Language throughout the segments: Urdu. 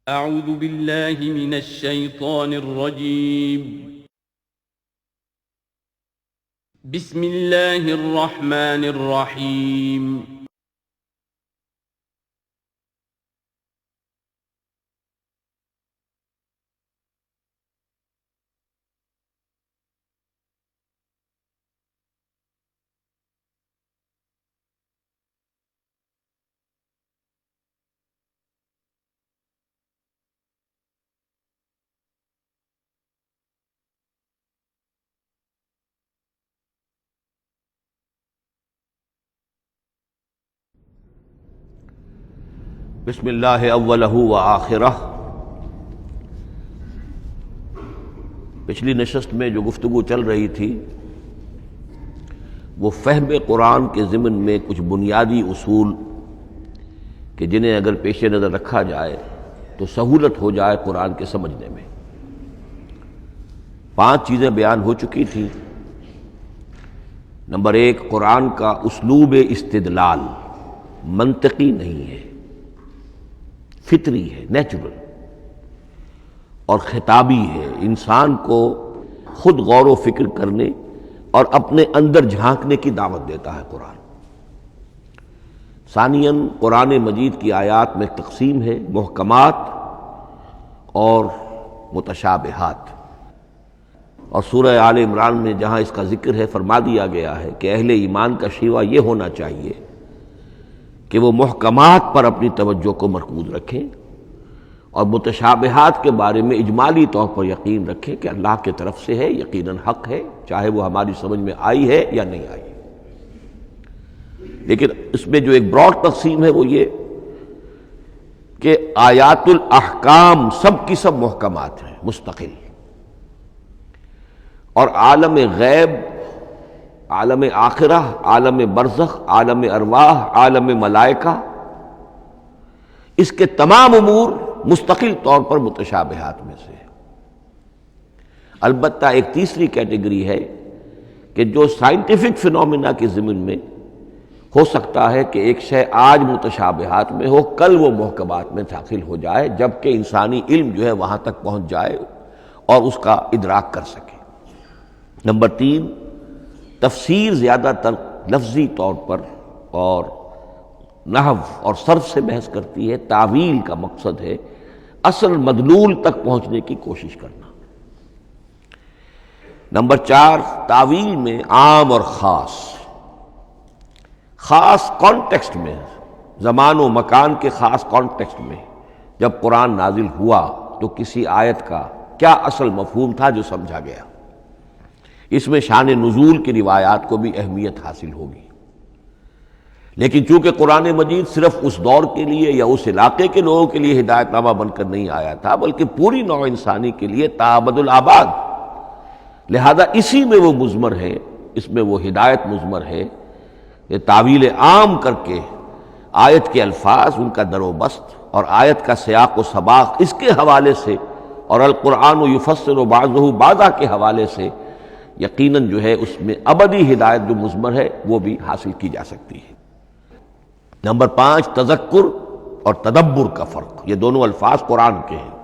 اعوذ باللہ من الشیطان الرجیم بسم اللہ الرحمن الرحیم بسم اللہ اولہ و آخرہ۔ پچھلی نشست میں جو گفتگو چل رہی تھی وہ فہم قرآن کے ضمن میں کچھ بنیادی اصول کہ جنہیں اگر پیش نظر رکھا جائے تو سہولت ہو جائے قرآن کے سمجھنے میں۔ 5 چیزیں بیان ہو چکی تھیں۔ نمبر 1، قرآن کا اسلوب استدلال منطقی نہیں ہے، فطری ہے، نیچرل اور خطابی ہے، انسان کو خود غور و فکر کرنے اور اپنے اندر جھانکنے کی دعوت دیتا ہے قرآن۔ ثانیاً، قرآن مجید کی آیات میں تقسیم ہے محکمات اور متشابہات، اور سورہ آل عمران میں جہاں اس کا ذکر ہے فرما دیا گیا ہے کہ اہل ایمان کا شیوہ یہ ہونا چاہیے کہ وہ محکمات پر اپنی توجہ کو مرکوز رکھیں اور متشابہات کے بارے میں اجمالی طور پر یقین رکھیں کہ اللہ کی طرف سے ہے، یقیناً حق ہے، چاہے وہ ہماری سمجھ میں آئی ہے یا نہیں آئی۔ لیکن اس میں جو ایک براڈ تقسیم ہے وہ یہ کہ آیات الاحکام سب کی سب محکمات ہیں مستقل، اور عالم غیب، عالم آخرہ، عالم برزخ، عالم ارواح، عالم ملائکہ، اس کے تمام امور مستقل طور پر متشابہات میں سے ہے۔ البتہ ایک تیسری کیٹیگری ہے کہ جو سائنٹیفک فینومینا کے ضمن میں ہو سکتا ہے کہ ایک شے آج متشابہات میں ہو، کل وہ محکمات میں داخل ہو جائے، جبکہ انسانی علم جو ہے وہاں تک پہنچ جائے اور اس کا ادراک کر سکے۔ نمبر 3، تفسیر زیادہ تر لفظی طور پر اور نحو اور صرف سے بحث کرتی ہے، تعویل کا مقصد ہے اصل مدلول تک پہنچنے کی کوشش کرنا۔ نمبر 4، تعویل میں عام اور خاص کانٹیکسٹ میں، زمان و مکان کے خاص کانٹیکسٹ میں جب قرآن نازل ہوا تو کسی آیت کا کیا اصل مفہوم تھا جو سمجھا گیا۔ اس میں شان نزول کی روایات کو بھی اہمیت حاصل ہوگی۔ لیکن چونکہ قرآن مجید صرف اس دور کے لیے یا اس علاقے کے لوگوں کے لیے ہدایت نامہ بن کر نہیں آیا تھا، بلکہ پوری نوع انسانی کے لیے تا ابد الآباد، لہذا اسی میں وہ مضمر ہے، اس میں وہ ہدایت مضمر ہے کہ تعویل عام کر کے آیت کے الفاظ، ان کا در و بست اور آیت کا سیاق و سباق اس کے حوالے سے، اور القرآن یفسر بعضہ بعضا کے حوالے سے یقیناً جو ہے اس میں ابدی ہدایت جو مضمر ہے وہ بھی حاصل کی جا سکتی ہے۔ نمبر 5، تذکر اور تدبر کا فرق، یہ دونوں الفاظ قرآن کے ہیں۔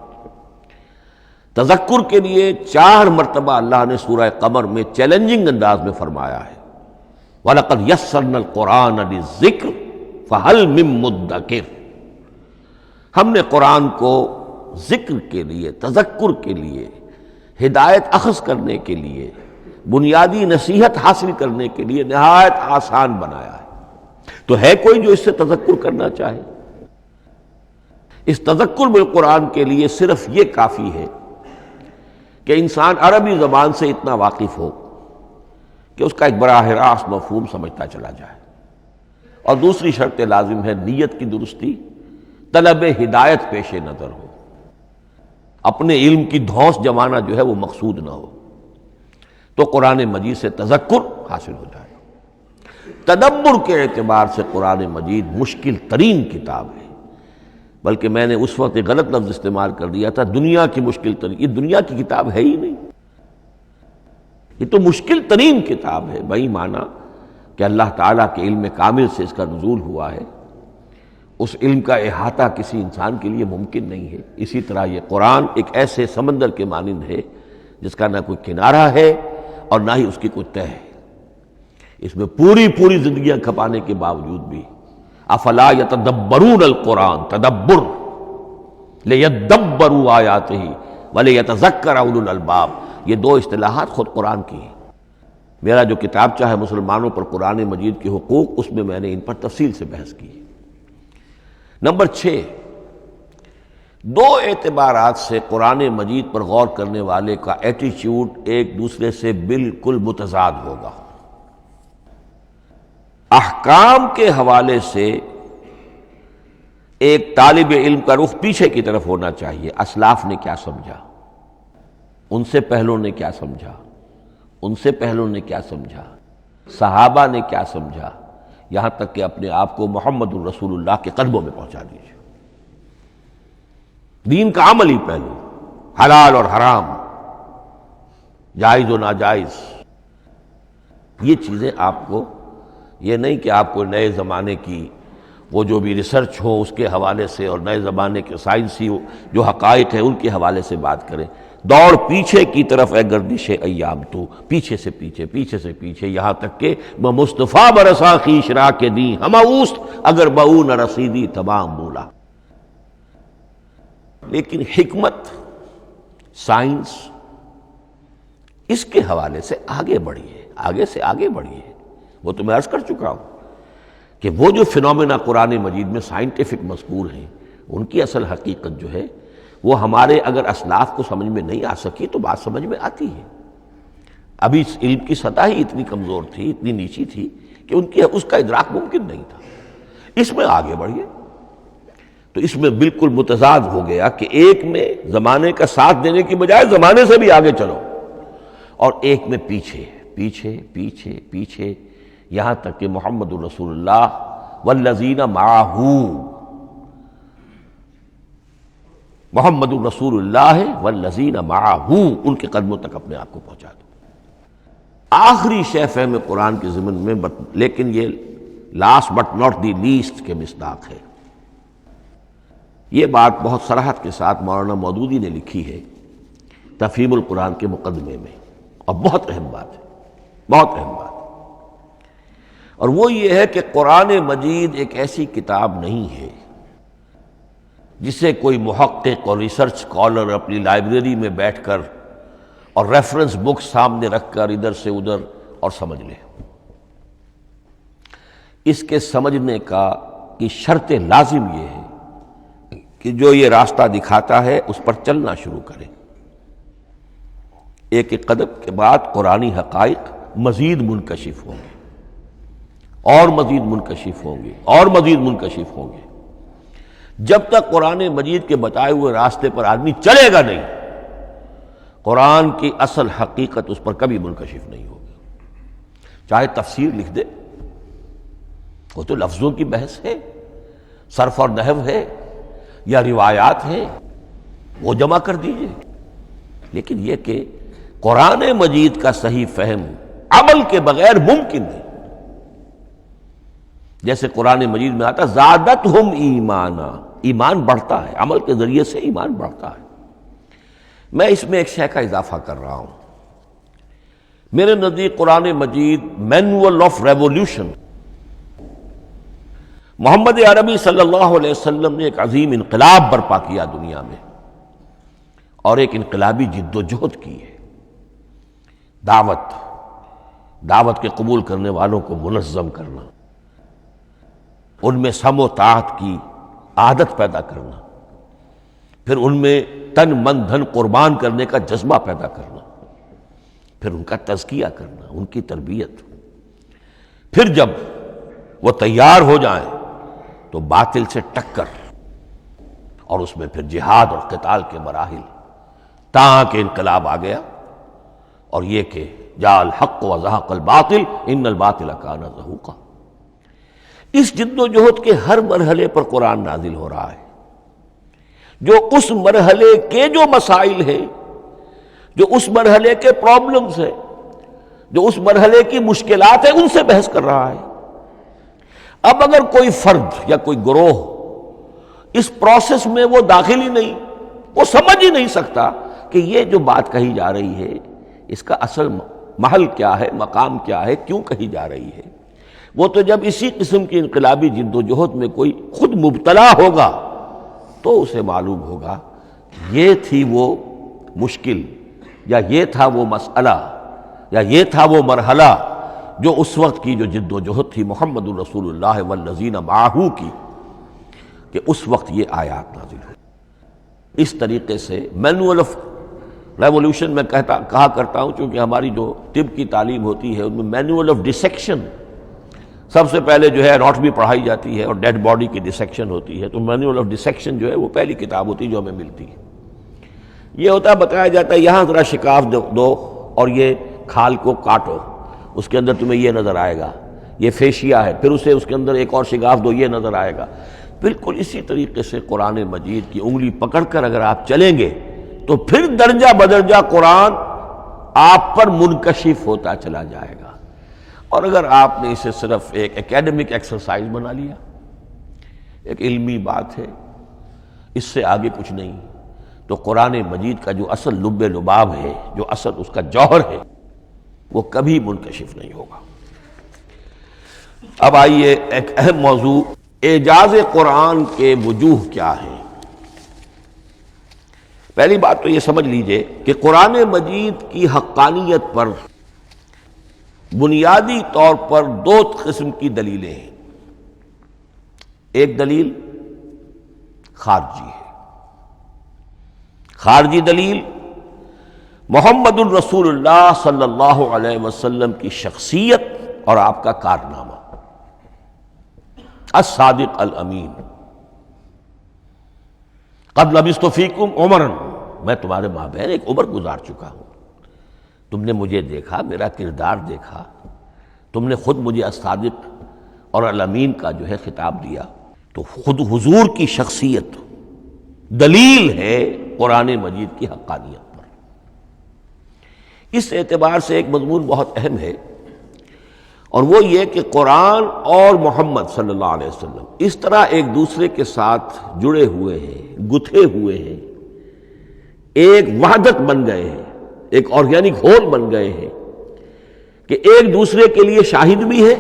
تذکر کے لیے 4 مرتبہ اللہ نے سورہ قمر میں چیلنجنگ انداز میں فرمایا ہے وَلَقَدْ يَسَّرْنَا الْقُرْآنَ لِلذِّكْرِ فَهَلْ مِن مُّدَّكِرٍ، ہم نے قرآن کو ذکر کے لیے، تذکر کے لیے، ہدایت اخذ کرنے کے لیے، بنیادی نصیحت حاصل کرنے کے لیے نہایت آسان بنایا ہے۔ تو ہے کوئی جو اس سے تذکر کرنا چاہے؟ اس تذکر بالقرآن کے لیے صرف یہ کافی ہے کہ انسان عربی زبان سے اتنا واقف ہو کہ اس کا ایک براہ راست مفہوم سمجھتا چلا جائے، اور دوسری شرط لازم ہے نیت کی درستی، طلب ہدایت پیش نظر ہو، اپنے علم کی دھونس جمانا جو ہے وہ مقصود نہ ہو، تو قرآن مجید سے تذکر حاصل ہو جائے۔ تدبر کے اعتبار سے قرآن مجید مشکل ترین کتاب ہے، بلکہ میں نے اس وقت ایک غلط لفظ استعمال کر دیا تھا، دنیا کی مشکل ترین، یہ دنیا کی کتاب ہے ہی نہیں، یہ تو مشکل ترین کتاب ہے، بھائی مانا کہ اللہ تعالیٰ کے علم کامل سے اس کا نزول ہوا ہے، اس علم کا احاطہ کسی انسان کے لیے ممکن نہیں ہے۔ اسی طرح یہ قرآن ایک ایسے سمندر کے مانند ہے جس کا نہ کوئی کنارہ ہے اور نہ ہی اس کی کوئی تہہ ہے۔ اس میں پوری زندگیاں کھپانے کے باوجود بھی افلا یتدبرون القرآن، تدبر، لیدبروا آیاتہ ولیتذکر اولو الالباب، یہ دو اصطلاحات خود قرآن کی ہیں۔ میرا جو کتابچہ ہے مسلمانوں پر قرآن مجید کے حقوق، اس میں میں نے ان پر تفصیل سے بحث کی ہے۔ نمبر 6، دو اعتبارات سے قرآن مجید پر غور کرنے والے کا ایٹیچیوڈ ایک دوسرے سے بالکل متضاد ہوگا۔ احکام کے حوالے سے ایک طالب علم کا رخ پیچھے کی طرف ہونا چاہیے، اسلاف نے کیا سمجھا، ان سے پہلوں نے کیا سمجھا، ان سے پہلوں نے کیا سمجھا، صحابہ نے کیا سمجھا، یہاں تک کہ اپنے آپ کو محمد الرسول اللہ کے قدموں میں پہنچا دیجیے۔ دین کا عملی پہلو، حلال اور حرام، جائز و ناجائز، یہ چیزیں آپ کو، یہ نہیں کہ آپ کو نئے زمانے کی وہ جو بھی ریسرچ ہو اس کے حوالے سے اور نئے زمانے کے سائنسی جو حقائق ہیں ان کے حوالے سے بات کریں۔ دوڑ پیچھے کی طرف ہے گردش ایام، تو پیچھے سے پیچھے یہاں تک کہ مصطفیٰ برسا خیش را کے دی ہم اوست اگر بہو نہ رسیدی تمام بولا۔ لیکن حکمت، سائنس اس کے حوالے سے آگے بڑھی ہے، آگے سے آگے بڑھی ہے۔ وہ تو میں عرض کر چکا ہوں کہ وہ جو فینومینا قرآن مجید میں سائنٹیفک مذکور ہیں، ان کی اصل حقیقت جو ہے وہ ہمارے اگر اسلاف کو سمجھ میں نہیں آ سکی تو بات سمجھ میں آتی ہے۔ ابھی اس علم کی سطح ہی اتنی کمزور تھی، اتنی نیچی تھی کہ ان کی اس کا ادراک ممکن نہیں تھا۔ اس میں آگے بڑھیے تو اس میں بالکل متضاد ہو گیا کہ ایک میں زمانے کا ساتھ دینے کی بجائے زمانے سے بھی آگے چلو، اور ایک میں پیچھے پیچھے پیچھے پیچھے، یہاں تک کہ محمد الرسول اللہ والذین معہ، محمد الرسول اللہ والذین معہ، ان کے قدموں تک اپنے آپ کو پہنچا دو۔ آخری شے فہم قرآن کے ضمن میں، لیکن یہ last but not the least کے مصداق ہے۔ یہ بات بہت صراحت کے ساتھ مولانا مودودی نے لکھی ہے تفہیم القرآن کے مقدمے میں، اور بہت اہم بات ہے، بہت اہم بات ہے، اور وہ یہ ہے کہ قرآن مجید ایک ایسی کتاب نہیں ہے جسے کوئی محقق اور ریسرچ اسکالر اپنی لائبریری میں بیٹھ کر اور ریفرنس بک سامنے رکھ کر ادھر سے ادھر اور سمجھ لے۔ اس کے سمجھنے کی شرط لازم یہ ہے کہ جو یہ راستہ دکھاتا ہے اس پر چلنا شروع کرے۔ ایک ایک قدم کے بعد قرآنی حقائق مزید منکشف ہوں گے، اور مزید منکشف ہوں گے، اور مزید منکشف ہوں گے۔ جب تک قرآن مجید کے بتائے ہوئے راستے پر آدمی چلے گا نہیں، قرآن کی اصل حقیقت اس پر کبھی منکشف نہیں ہوگی۔ چاہے تفسیر لکھ دے، وہ تو لفظوں کی بحث ہے، صرف اور نحو ہے، یا روایات ہیں، وہ جمع کر دیجئے، لیکن یہ کہ قرآن مجید کا صحیح فہم عمل کے بغیر ممکن نہیں۔ جیسے قرآن مجید میں آتا زادتہم ایمانا، ایمان بڑھتا ہے، عمل کے ذریعے سے ایمان بڑھتا ہے۔ میں اس میں ایک شے کا اضافہ کر رہا ہوں۔ میرے نزدیک قرآن مجید مینول آف ریولیوشن، محمد عربی صلی اللہ علیہ وسلم نے ایک عظیم انقلاب برپا کیا دنیا میں، اور ایک انقلابی جد و جہد کی ہے۔ دعوت کے قبول کرنے والوں کو منظم کرنا، ان میں سم و طاعت کی عادت پیدا کرنا، پھر ان میں تن من دھن قربان کرنے کا جذبہ پیدا کرنا، پھر ان کا تزکیہ کرنا، ان کی تربیت، پھر جب وہ تیار ہو جائیں تو باطل سے ٹکر، اور اس میں پھر جہاد اور قتال کے مراحل، تاکہ انقلاب آ گیا، اور یہ کہ جاء الحق وزہق الباطل ان الباطل کان زہوقا۔ اس جد و جہد کے ہر مرحلے پر قرآن نازل ہو رہا ہے، جو اس مرحلے کے جو مسائل ہیں، جو اس مرحلے کے پرابلمز ہیں، جو اس مرحلے کی مشکلات ہیں، ان سے بحث کر رہا ہے۔ اب اگر کوئی فرد یا کوئی گروہ اس پروسیس میں وہ داخل ہی نہیں، وہ سمجھ ہی نہیں سکتا کہ یہ جو بات کہی جا رہی ہے اس کا اصل محل کیا ہے، مقام کیا ہے، کیوں کہی جا رہی ہے۔ وہ تو جب اسی قسم کی انقلابی جد و جہد میں کوئی خود مبتلا ہوگا تو اسے معلوم ہوگا یہ تھی وہ مشکل، یا یہ تھا وہ مسئلہ، یا یہ تھا وہ مرحلہ جو اس وقت کی جو جد و جہد تھی محمد الرسول اللہ والذین معہ کی، کہ اس وقت یہ آیات نازل ہوئی۔ اس طریقے سے مینول آف ریولوشن میں کہا کرتا ہوں، چونکہ ہماری جو طب کی تعلیم ہوتی ہے ان میں مینول آف ڈسیکشن سب سے پہلے جو ہے اناٹمی پڑھائی جاتی ہے اور ڈیڈ باڈی کی ڈسیکشن ہوتی ہے، تو مینول آف ڈسیکشن جو ہے وہ پہلی کتاب ہوتی ہے جو ہمیں ملتی ہے۔ یہ ہوتا ہے، بتایا جاتا ہے یہاں ذرا شکاف دو اور یہ کھال کو کاٹو، اس کے اندر تمہیں یہ نظر آئے گا، یہ فیشیا ہے، پھر اسے اس کے اندر ایک اور شگاف دو، یہ نظر آئے گا۔ بالکل اسی طریقے سے قرآن مجید کی انگلی پکڑ کر اگر آپ چلیں گے تو پھر درجہ بدرجہ قرآن آپ پر منکشف ہوتا چلا جائے گا۔ اور اگر آپ نے اسے صرف ایک اکیڈمک ایکسرسائز بنا لیا، ایک علمی بات ہے، اس سے آگے کچھ نہیں، تو قرآن مجید کا جو اصل لب لباب ہے، جو اصل اس کا جوہر ہے، وہ کبھی منکشف نہیں ہوگا۔ اب آئیے ایک اہم موضوع، اعجاز قرآن کے وجوہ کیا ہیں۔ پہلی بات تو یہ سمجھ لیجئے کہ قرآن مجید کی حقانیت پر بنیادی طور پر دو قسم کی دلیلیں ہیں۔ ایک دلیل خارجی ہے، خارجی دلیل محمد الرسول اللہ صلی اللہ علیہ وسلم کی شخصیت اور آپ کا کارنامہ، الصادق الامین، قد لبثت فیکم عمرا، میں تمہارے مابین ایک عمر گزار چکا ہوں، تم نے مجھے دیکھا، میرا کردار دیکھا، تم نے خود مجھے الصادق اور الامین کا جو ہے خطاب دیا، تو خود حضور کی شخصیت دلیل ہے قرآن مجید کی حقانیت پر۔ اس اعتبار سے ایک مضمون بہت اہم ہے، اور وہ یہ کہ قرآن اور محمد صلی اللہ علیہ وسلم اس طرح ایک دوسرے کے ساتھ جڑے ہوئے ہیں، گتھے ہوئے ہیں، ایک وحدت بن گئے ہیں، ایک آرگینک ہول بن گئے ہیں، کہ ایک دوسرے کے لیے شاہد بھی ہے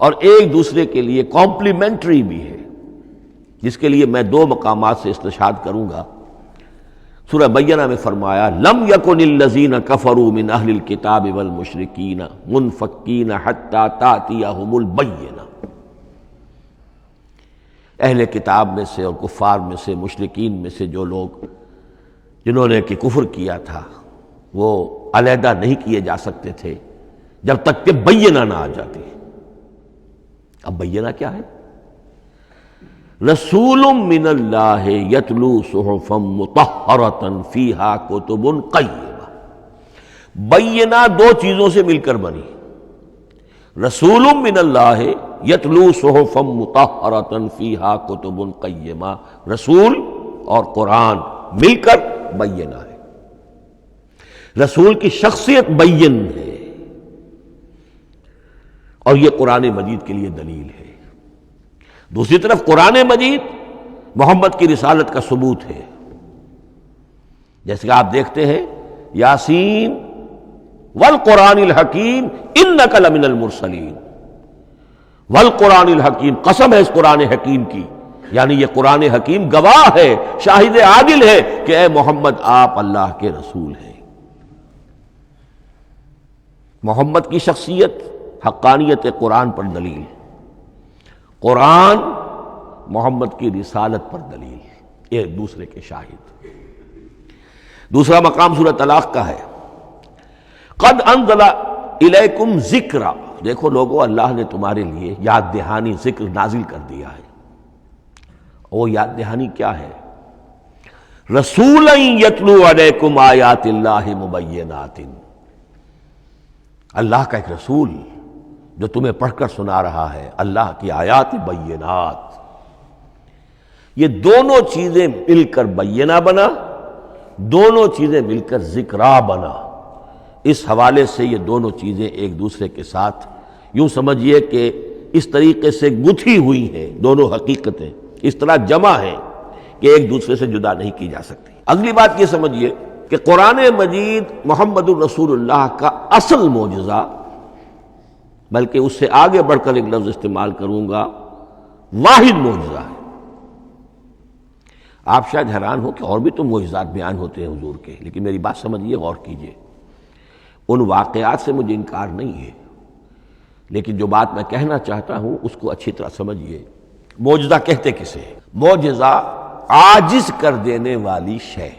اور ایک دوسرے کے لیے کمپلیمنٹری بھی ہے، جس کے لیے میں دو مقامات سے استشہاد کروں گا۔ سورہ بینہ میں فرمایا لم یکن الذین کفروا من اہل الکتاب والمشرکین منفکین حتی تأتیہم البینہ، اہل کتاب میں سے اور کفار میں سے، مشرکین میں سے جو لوگ جنہوں نے کہ کفر کیا تھا، وہ علیحدہ نہیں کیے جا سکتے تھے جب تک کہ بینہ نہ آ جاتی۔ اب بینہ کیا ہے؟ رسول من اللہ یتلو صحفا مطہرۃ فیہا کتب قیمہ، بینہ دو چیزوں سے مل کر بنی، رسول من اللہ یتلو صحفا مطہرۃ فیہا کتب قیمہ، رسول اور قرآن مل کر بینہ ہے، رسول کی شخصیت بین ہے، اور یہ قرآن مجید کے لیے دلیل ہے۔ دوسری طرف قرآن مجید محمد کی رسالت کا ثبوت ہے، جیسے کہ آپ دیکھتے ہیں یاسین والقرآن الحکیم انک لمن المرسلین، والقرآن الحکیم، قسم ہے اس قرآن حکیم کی، یعنی یہ قرآن حکیم گواہ ہے، شاہد عادل ہے کہ اے محمد آپ اللہ کے رسول ہیں۔ محمد کی شخصیت، حقانیت قرآن پر دلیل، قرآن محمد کی رسالت پر دلیل، ایک دوسرے کے شاہد۔ دوسرا مقام سورہ طلاق کا ہے، قد انزل الیکم ذکرا، دیکھو لوگو اللہ نے تمہارے لیے یاد دہانی ذکر نازل کر دیا ہے۔ وہ یاد دہانی کیا ہے؟ رسولا یتلو علیکم آیات اللہ مبینات، اللہ کا ایک رسول جو تمہیں پڑھ کر سنا رہا ہے اللہ کی آیات بینات۔ یہ دونوں چیزیں مل کر بینہ بنا، دونوں چیزیں مل کر ذکرا بنا۔ اس حوالے سے یہ دونوں چیزیں ایک دوسرے کے ساتھ یوں سمجھیے کہ اس طریقے سے گتھی ہوئی ہیں دونوں حقیقتیں، اس طرح جمع ہیں کہ ایک دوسرے سے جدا نہیں کی جا سکتی۔ اگلی بات یہ سمجھیے کہ قرآن مجید محمد الرسول اللہ کا اصل معجزہ، بلکہ اس سے آگے بڑھ کر ایک لفظ استعمال کروں گا، واحد معجزہ ہے۔ آپ شاید حیران ہو کہ اور بھی تو معجزات بیان ہوتے ہیں حضور کے، لیکن میری بات سمجھیے، غور کیجیے۔ ان واقعات سے مجھے انکار نہیں ہے، لیکن جو بات میں کہنا چاہتا ہوں اس کو اچھی طرح سمجھیے۔ معجزہ کہتے کسے ہیں؟ معجزہ عاجز کر دینے والی شے۔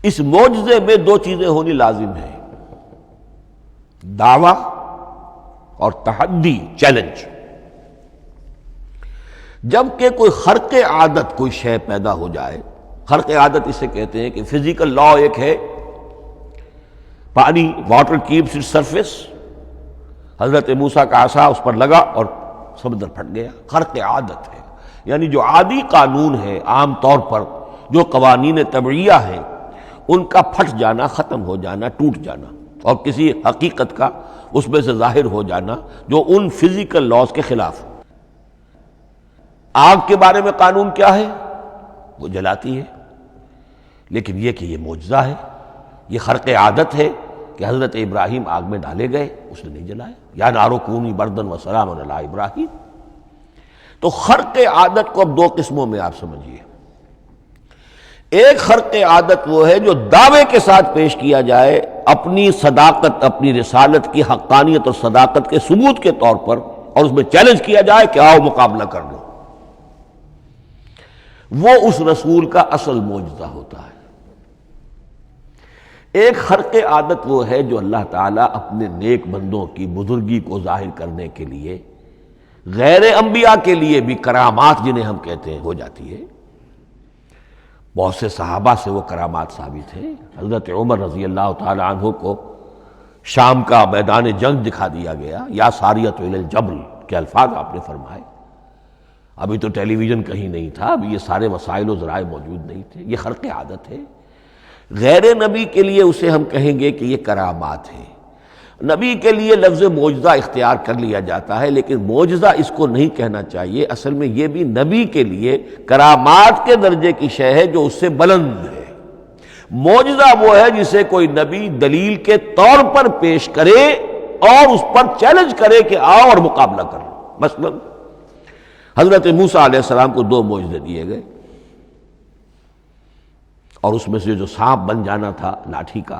اس معجزے میں دو چیزیں ہونی لازم ہیں، دعویٰ اور تحدی، چیلنج۔ جب کہ کوئی خرق عادت کوئی شے پیدا ہو جائے، خرق عادت اسے کہتے ہیں کہ فزیکل لا ایک ہے، پانی، واٹر کیپس اٹس سرفیس، حضرت موسیٰ کا عصا اس پر لگا اور سمندر پھٹ گیا، خرق عادت ہے۔ یعنی جو عادی قانون ہے، عام طور پر جو قوانین طبعیہ ہیں، ان کا پھٹ جانا، ختم ہو جانا، ٹوٹ جانا، اور کسی حقیقت کا اس میں سے ظاہر ہو جانا جو ان فزیکل لاز کے خلاف۔ آگ کے بارے میں قانون کیا ہے؟ وہ جلاتی ہے، لیکن یہ کہ یہ معجزہ ہے، یہ خرق عادت ہے کہ حضرت ابراہیم آگ میں ڈالے گئے، اس نے نہیں جلایا، یا نارو کونی بردن و سلام علی ابراہیم۔ تو خرق عادت کو اب دو قسموں میں آپ سمجھیے۔ ایک خرق عادت وہ ہے جو دعوے کے ساتھ پیش کیا جائے، اپنی صداقت، اپنی رسالت کی حقانیت اور صداقت کے ثبوت کے طور پر، اور اس میں چیلنج کیا جائے کہ آؤ مقابلہ کر لو۔ وہ اس رسول کا اصل معجزہ ہوتا ہے۔ ایک خرق عادت وہ ہے جو اللہ تعالیٰ اپنے نیک بندوں کی بزرگی کو ظاہر کرنے کے لیے، غیر انبیاء کے لیے بھی کرامات جنہیں ہم کہتے ہیں ہو جاتی ہے۔ بہت سے صحابہ سے وہ کرامات ثابت ہیں۔ حضرت عمر رضی اللہ تعالی عنہ کو شام کا میدان جنگ دکھا دیا گیا، یا ساریۃ الی الجبل کے الفاظ آپ نے فرمائے۔ ابھی تو ٹیلی ویژن کہیں نہیں تھا، ابھی یہ سارے وسائل و ذرائع موجود نہیں تھے، یہ خرق عادت ہے۔ غیر نبی کے لیے اسے ہم کہیں گے کہ یہ کرامات ہے۔ نبی کے لیے لفظ معجزہ اختیار کر لیا جاتا ہے، لیکن معجزہ اس کو نہیں کہنا چاہیے، اصل میں یہ بھی نبی کے لیے کرامات کے درجے کی شے ہے جو اس سے بلند ہے۔ معجزہ وہ ہے جسے کوئی نبی دلیل کے طور پر پیش کرے اور اس پر چیلنج کرے کہ آؤ اور مقابلہ کرو۔ مثلا حضرت موسیٰ علیہ السلام کو دو معجزے دیے گئے، اور اس میں سے جو سانپ بن جانا تھا لاٹھی کا،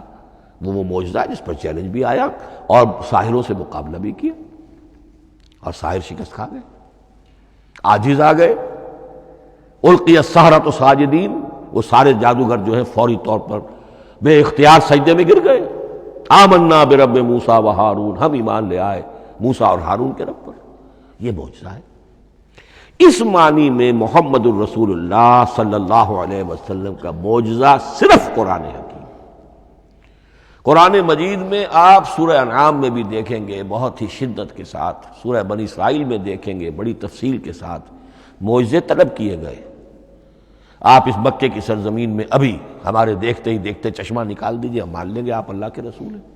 وہ معجزہ ہے جس پر چیلنج بھی آیا اور ساحروں سے مقابلہ بھی کیا، اور ساحر شکست کھا گئے، عاجز آ گئے۔ القی السحرۃ ساجدین، وہ سارے جادوگر جو ہیں فوری طور پر بے اختیار سجدے میں گر گئے۔ آمنا برب موسیٰ و ہارون، ہم ایمان لے آئے موسیٰ اور ہارون کے رب پر۔ یہ معجزہ ہے۔ اس معنی میں محمد الرسول اللہ صلی اللہ علیہ وسلم کا معجزہ صرف قرآن حکیم۔ قرآن مجید میں آپ سورہ انعام میں بھی دیکھیں گے بہت ہی شدت کے ساتھ، سورہ بنی اسرائیل میں دیکھیں گے بڑی تفصیل کے ساتھ معجزے طلب کیے گئے۔ آپ اس مکے کی سرزمین میں ابھی ہمارے دیکھتے ہی دیکھتے چشمہ نکال دیجئے، ہم مان لیں گے آپ اللہ کے رسول ہیں۔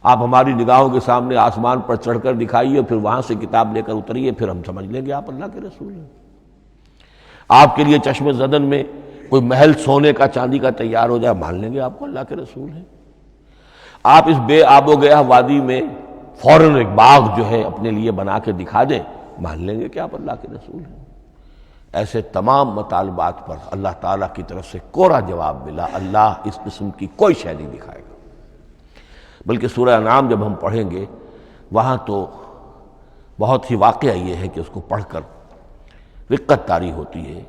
آپ ہماری نگاہوں کے سامنے آسمان پر چڑھ کر دکھائیے، پھر وہاں سے کتاب لے کر اتریے، پھر ہم سمجھ لیں گے آپ اللہ کے رسول ہیں۔ آپ کے لیے چشم زدن میں کوئی محل سونے کا چاندی کا تیار ہو جائے، مان لیں گے آپ کو اللہ کے رسول ہیں۔ آپ اس بے آب و گیا وادی میں فوراً ایک باغ جو ہے اپنے لیے بنا کے دکھا دیں، مان لیں گے کہ آپ اللہ کے رسول ہیں۔ ایسے تمام مطالبات پر اللہ تعالیٰ کی طرف سے کوڑا جواب ملا، اللہ اس قسم کی کوئی شے نہیں دکھائے گا۔ بلکہ سورہ انعام جب ہم پڑھیں گے وہاں تو بہت ہی واقعہ یہ ہے کہ اس کو پڑھ کر رقت طاری ہوتی ہے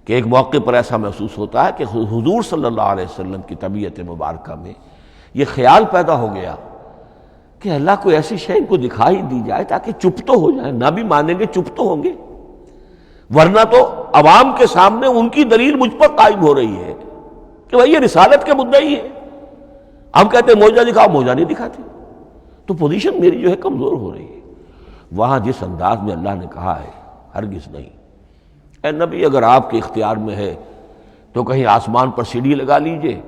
کہ ایک موقع پر ایسا محسوس ہوتا ہے کہ حضور صلی اللہ علیہ وسلم کی طبیعت مبارکہ میں یہ خیال پیدا ہو گیا کہ اللہ کو ایسی شے ان کو دکھائی دی جائے تاکہ چپ تو ہو جائے، نہ بھی مانیں گے چپ تو ہوں گے، ورنہ تو عوام کے سامنے ان کی دلیل مجھ پر قائم ہو رہی ہے کہ بھائی یہ رسالت کے مدعی ہے، ہم کہتے ہیں معجزہ دکھاؤ، معجزہ نہیں دکھاتے، تو پوزیشن میری جو ہے کمزور ہو رہی ہے۔ وہاں جس انداز میں اللہ نے کہا ہے، ہرگز نہیں، اے نبی اگر آپ کے اختیار میں ہے تو کہیں آسمان پر سیڑھی لگا لیجئے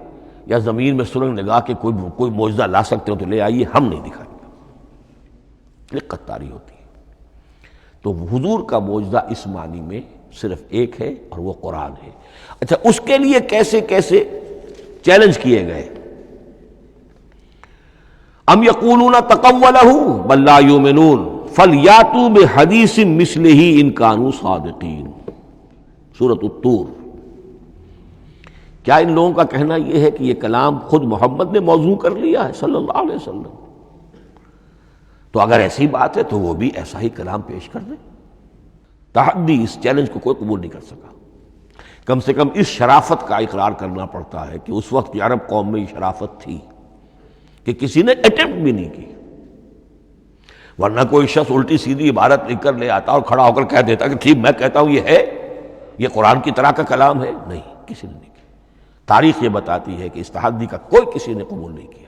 یا زمین میں سرنگ لگا کے کوئی معجزہ لا سکتے ہو تو لے آئیے، ہم نہیں دکھائیں گے۔ دقت طاری ہوتی ہے۔ تو حضور کا معجزہ اس معنی میں صرف ایک ہے اور وہ قرآن ہے۔ اچھا، اس کے لیے کیسے کیسے چیلنج کیے گئے؟ ام یقولون تقولہ بل لا یؤمنون فلیاتوا بحدیث مثلہ ان کانوا صادقین، سورۃ الطور۔ کیا ان لوگوں کا کہنا یہ ہے کہ یہ کلام خود محمد نے موضوع کر لیا ہے صلی اللہ علیہ وسلم؟ تو اگر ایسی بات ہے تو وہ بھی ایسا ہی کلام پیش کر دیں۔ تحدی، اس چیلنج کو کوئی قبول نہیں کر سکا۔ کم سے کم اس شرافت کا اقرار کرنا پڑتا ہے کہ اس وقت عرب قوم میں یہ شرافت تھی کہ کسی نے اٹمپٹ بھی نہیں کی، ورنہ کوئی شخص الٹی سیدھی عبارت لکھ کر لے آتا اور کھڑا ہو کر کہہ دیتا کہ ٹھیک میں کہتا ہوں یہ ہے، یہ قرآن کی طرح کا کلام ہے۔ نہیں، کسی نے نہیں کیا۔ تاریخ یہ بتاتی ہے کہ اس تحدی کا کوئی کسی نے قبول نہیں کیا۔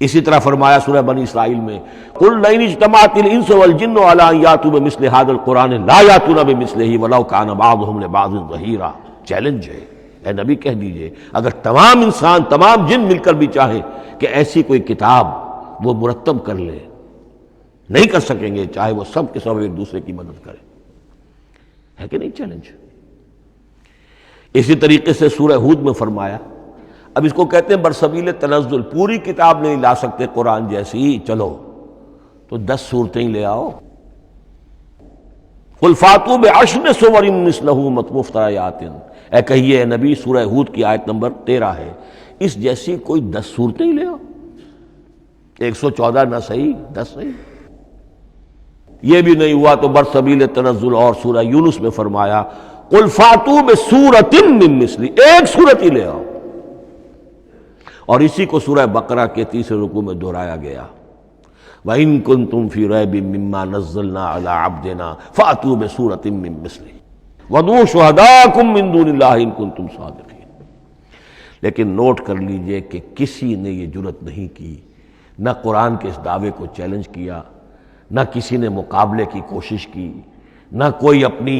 اسی طرح فرمایا سورہ بنی اسرائیل میں قُلْ لَئِنِ اجْتَمَعَتِ الْإِنسُ وَالْجِنُّ عَلَىٰ أَن يَأْتُوا بِمِثْلِ هَٰذَا الْقُرْآنِ لَا يَأْتُونَ بِمِثْلِهِ وَلَوْ كَانَ بَعْضُهُمْ لِبَعْضٍ ظَهِيرًا۔ چیلنج ہے، اے نبی کہہ دیجئے اگر تمام انسان، تمام جن مل کر بھی چاہیں کہ ایسی کوئی کتاب وہ مرتب کر لے، نہیں کر سکیں گے، چاہے وہ سب کے سب ایک دوسرے کی مدد کریں۔ ہے کہ نہیں چیلنج؟ اسی طریقے سے سورہ ہود میں فرمایا، اب اس کو کہتے ہیں برسبیل تنزل، پوری کتاب نہیں لا سکتے قرآن جیسی، چلو تو 10 سورتیں ہی لے آؤ۔ قُلْ فَاتُوا بِعَشْرِ سُوَرٍ مِثْلَهُ مُفْتَرَيَاتٍ، اے کہیے اے نبی، سورہ ہود کی آیت نمبر 13 ہے، اس جیسی کوئی 10 صورتیں ہی لے آؤ۔ 114 نہ صحیح، 10 صحیح۔ یہ بھی نہیں ہوا تو برسبیل تنزل اور سورہ یونس میں فرمایا قُلْ فَاتُوا بِسُورَةٍ مِّن مِثْلِهِ، ایک سورت ہی لے آؤ۔ اور اسی کو سورہ بقرہ کے 30 رکوع میں دہرایا گیا، وَإِن كُنتُمْ فِي رَيْبٍ مِّمَّا نَزَّلْنَا عَلَىٰ عَبْدِنَا فَأْتُوا بِسُورَةٍ مِّن مِّثْلِهِ وَادْعُوا شُهَدَاءَكُم مِّن دُونِ اللَّهِ إِن كُنتُمْ صَادِقِينَ۔ لیکن نوٹ کر لیجئے کہ کسی نے یہ جرأت نہیں کی، نہ قرآن کے اس دعوے کو چیلنج کیا، نہ کسی نے مقابلے کی کوشش کی، نہ کوئی اپنی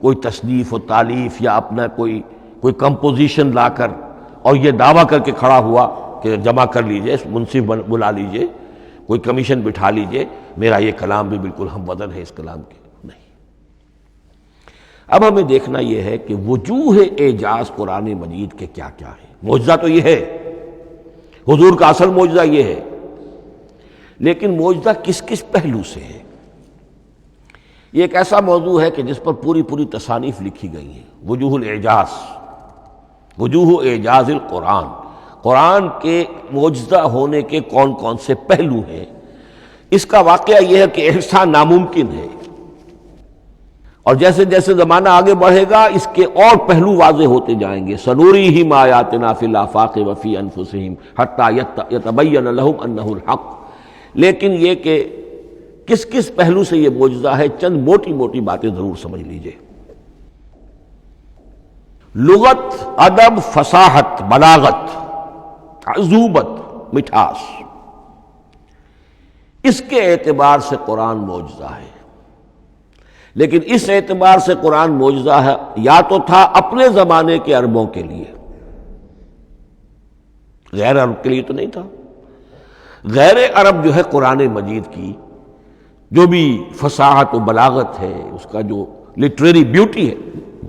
کوئی تصنیف و تالیف یا اپنا کوئی کمپوزیشن لا کر اور یہ دعویٰ کر کے کھڑا ہوا کہ جمع کر لیجئے، منصف بلا لیجئے، کوئی کمیشن بٹھا لیجئے، میرا یہ کلام بھی بالکل ہم وزن ہے اس کلام کے، نہیں۔ اب ہمیں دیکھنا یہ ہے کہ وجوہ اعجاز قرآن مجید کے کیا کیا ہیں۔ معجزہ تو یہ ہے، حضور کا اصل معجزہ یہ ہے، لیکن معجزہ کس کس پہلو سے ہے؟ یہ ایک ایسا موضوع ہے کہ جس پر پوری تصانیف لکھی گئی ہیں۔ وجوہ الاعجاز، وجوہ اعجاز القرآن، قرآن کے معجزہ ہونے کے کون کون سے پہلو ہیں۔ اس کا واقعہ یہ ہے کہ احسان ناممکن ہے، اور جیسے جیسے زمانہ آگے بڑھے گا اس کے اور پہلو واضح ہوتے جائیں گے۔ سنوریہم آیاتنا فی الآفاق وفی انفسہم حتی یتبین لہم انہ الحق۔ لیکن یہ کہ کس کس پہلو سے یہ معجزہ ہے، چند موٹی موٹی باتیں ضرور سمجھ لیجئے۔ لغت، ادب، فصاحت، بلاغت، عذوبت، مٹھاس، اس کے اعتبار سے قرآن معجزہ ہے۔ لیکن اس اعتبار سے قرآن معجزہ ہے یا تو تھا اپنے زمانے کے عربوں کے لیے، غیر عرب کے لیے تو نہیں تھا۔ غیر عرب جو ہے قرآن مجید کی جو بھی فصاحت و بلاغت ہے، اس کا جو لٹریری بیوٹی ہے،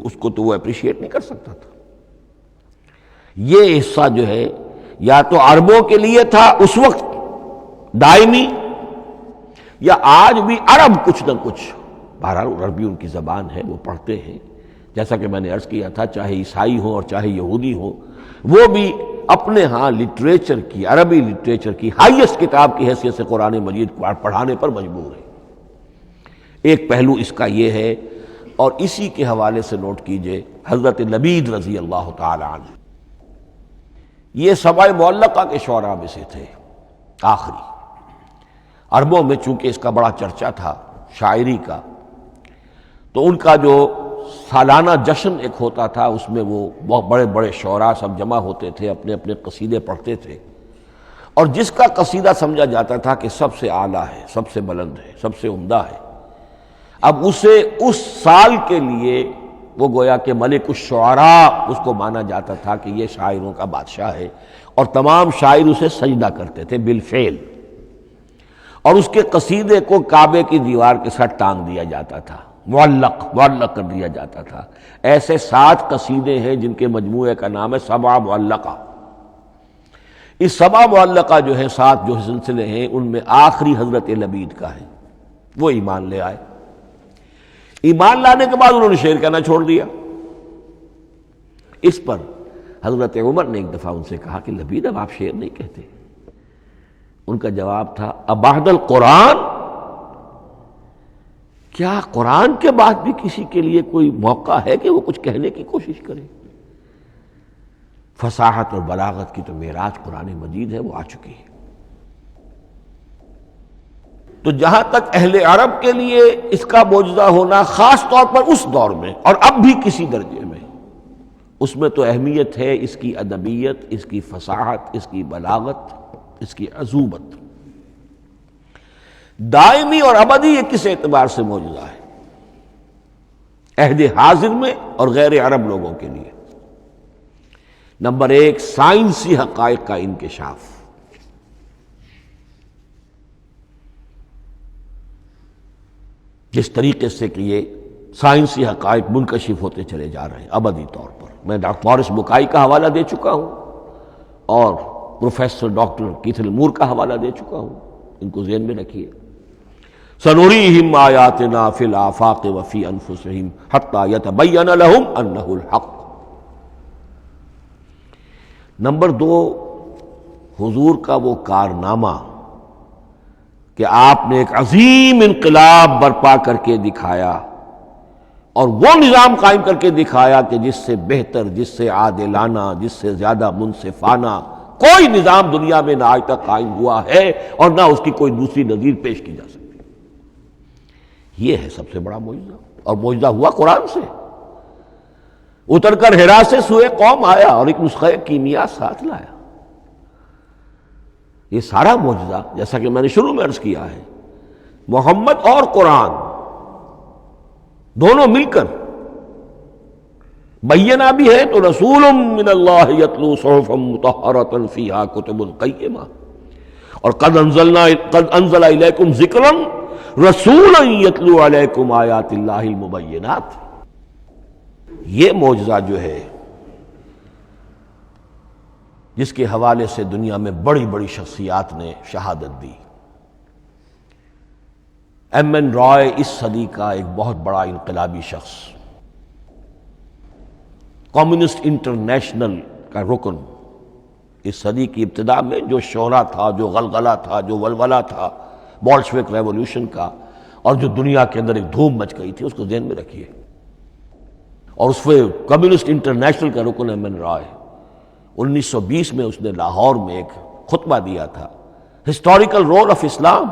اس کو تو وہ اپریشیٹ نہیں کر سکتا تھا۔ یہ حصہ جو ہے یا تو عربوں کے لیے تھا اس وقت دائمی، یا آج بھی عرب کچھ نہ کچھ، بہرحال عربی ان کی زبان ہے، وہ پڑھتے ہیں، جیسا کہ میں نے عرض کیا تھا، چاہے عیسائی ہوں اور چاہے یہودی ہوں، وہ بھی اپنے ہاں لٹریچر کی، عربی لٹریچر کی ہائیسٹ کتاب کی حیثیت سے قرآن مجید کو پڑھانے پر مجبور ہے۔ ایک پہلو اس کا یہ ہے، اور اسی کے حوالے سے نوٹ کیجئے حضرت لبید رضی اللہ تعالی عنہ، یہ سبع معلقہ کے شعراء میں سے تھے آخری۔ عربوں میں چونکہ اس کا بڑا چرچا تھا شاعری کا، تو ان کا جو سالانہ جشن ایک ہوتا تھا، اس میں وہ بہت بڑے بڑے شعراء سب جمع ہوتے تھے، اپنے اپنے قصیدے پڑھتے تھے، اور جس کا قصیدہ سمجھا جاتا تھا کہ سب سے اعلیٰ ہے، سب سے بلند ہے، سب سے عمدہ ہے، اب اسے اس سال کے لیے وہ گویا کہ ملک الشعراء اس کو مانا جاتا تھا کہ یہ شاعروں کا بادشاہ ہے، اور تمام شاعر اسے سجدہ کرتے تھے بالفعل۔ اور اس کے قصیدے کو کعبے کی دیوار کے ساتھ ٹانگ دیا جاتا تھا، معلق کر دیا جاتا تھا۔ ایسے 7 قصیدے ہیں جن کے مجموعے کا نام ہے 7 معلقہ۔ اس 7 معلقہ جو ہے 7 جو سلسلے ہیں، ان میں آخری حضرت لبید کا ہے، وہ ایمان لے آئے۔ ایمان لانے کے بعد انہوں نے شعر کہنا چھوڑ دیا۔ اس پر حضرت عمر نے ایک دفعہ ان سے کہا کہ لبید اب آپ شعر نہیں کہتے۔ ان کا جواب تھا ابعد القرآن، کیا قرآن کے بعد بھی کسی کے لیے کوئی موقع ہے کہ وہ کچھ کہنے کی کوشش کرے؟ فصاحت اور بلاغت کی تو معراج قرآن مجید ہے، وہ آ چکی ہے۔ تو جہاں تک اہل عرب کے لیے اس کا معجزہ ہونا، خاص طور پر اس دور میں اور اب بھی کسی درجے میں، اس میں تو اہمیت ہے اس کی ادبیت، اس کی فصاحت، اس کی بلاغت، اس کی عذوبت۔ دائمی اور ابدی یہ کس اعتبار سے معجزہ ہے؟ عہد حاضر میں اور غیر عرب لوگوں کے لیے۔ نمبر 1، سائنسی حقائق کا انکشاف۔ جس طریقے سے کہ یہ سائنسی حقائق منکشف ہوتے چلے جا رہے ہیں ابدی طور پر۔ میں ڈاکٹر مورس بکائی کا حوالہ دے چکا ہوں اور پروفیسر ڈاکٹر کیتھل مور کا حوالہ دے چکا ہوں، ان کو ذہن میں رکھیے۔ سنریہم آیاتنا فی الآفاق وفی انفسہم حتی یتبین لہم انہ الحق۔ نمبر 2، حضور کا وہ کارنامہ کہ آپ نے ایک عظیم انقلاب برپا کر کے دکھایا اور وہ نظام قائم کر کے دکھایا کہ جس سے بہتر، جس سے عادلانہ، جس سے زیادہ منصفانہ کوئی نظام دنیا میں نہ آج تک قائم ہوا ہے اور نہ اس کی کوئی دوسری نظیر پیش کی جا سکتی۔ یہ ہے سب سے بڑا معجزہ، اور معجزہ ہوا قرآن سے۔ اتر کر حرا سے سوئے قوم آیا اور ایک نسخہ کیمیا ساتھ لایا۔ یہ سارا معجزہ، جیسا کہ میں نے شروع میں عرض کیا ہے، محمد اور قرآن دونوں مل کر بینہ بھی ہے تو رسول من اللہ یتلو صحفا مطہرۃ فیہا کتب قیمہ، اور قد انزل الیکم ذکرا رسولا یتلو علیکم آیات اللہ المبینات۔ یہ معجزہ جو ہے جس کے حوالے سے دنیا میں بڑی بڑی شخصیات نے شہادت دی۔ ایم این رائے اس صدی کا ایک بہت بڑا انقلابی شخص، کمیونسٹ انٹرنیشنل کا رکن، اس صدی کی ابتدا میں جو شعلہ تھا، جو غلغلہ تھا، جو ولولہ تھا بولشوک ریولوشن کا، اور جو دنیا کے اندر ایک دھوم مچ گئی تھی، اس کو ذہن میں رکھیے۔ اور اس میں کمیونسٹ انٹرنیشنل کا رکن ایم این رائے، 1920 میں اس نے لاہور میں ایک خطبہ دیا تھا، ہسٹوریکل رول آف اسلام،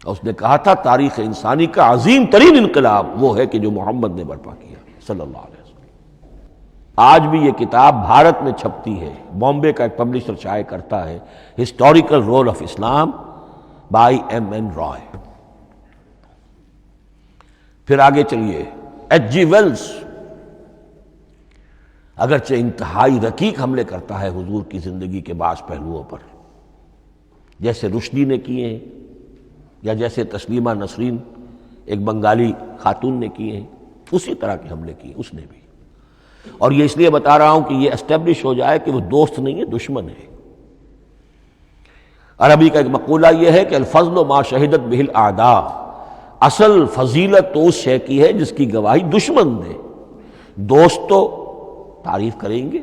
اور اس نے کہا تھا تاریخ انسانی کا عظیم ترین انقلاب وہ ہے کہ جو محمد نے برپا کیا صلی اللہ علیہ وسلم۔ آج بھی یہ کتاب بھارت میں چھپتی ہے، بامبے کا ایک پبلشر شائع کرتا ہے، historical role of Islam by M N Roy. پھر آگے چلیے، ایچ جی ویلز اگرچہ انتہائی رقیق حملے کرتا ہے حضور کی زندگی کے بعض پہلوؤں پر، جیسے رشدی نے کیے ہیں یا جیسے تسلیمہ نسرین ایک بنگالی خاتون نے کیے ہیں، اسی طرح کے حملے کیے اس نے بھی۔ اور یہ اس لیے بتا رہا ہوں کہ یہ اسٹیبلش ہو جائے کہ وہ دوست نہیں ہے، دشمن ہے۔ عربی کا ایک مقولہ یہ ہے کہ الفضل ما شہدت بہ الاعداء، اصل فضیلت تو اس شے کی ہے جس کی گواہی دشمن دے۔ دوست تو تعریف کریں گے،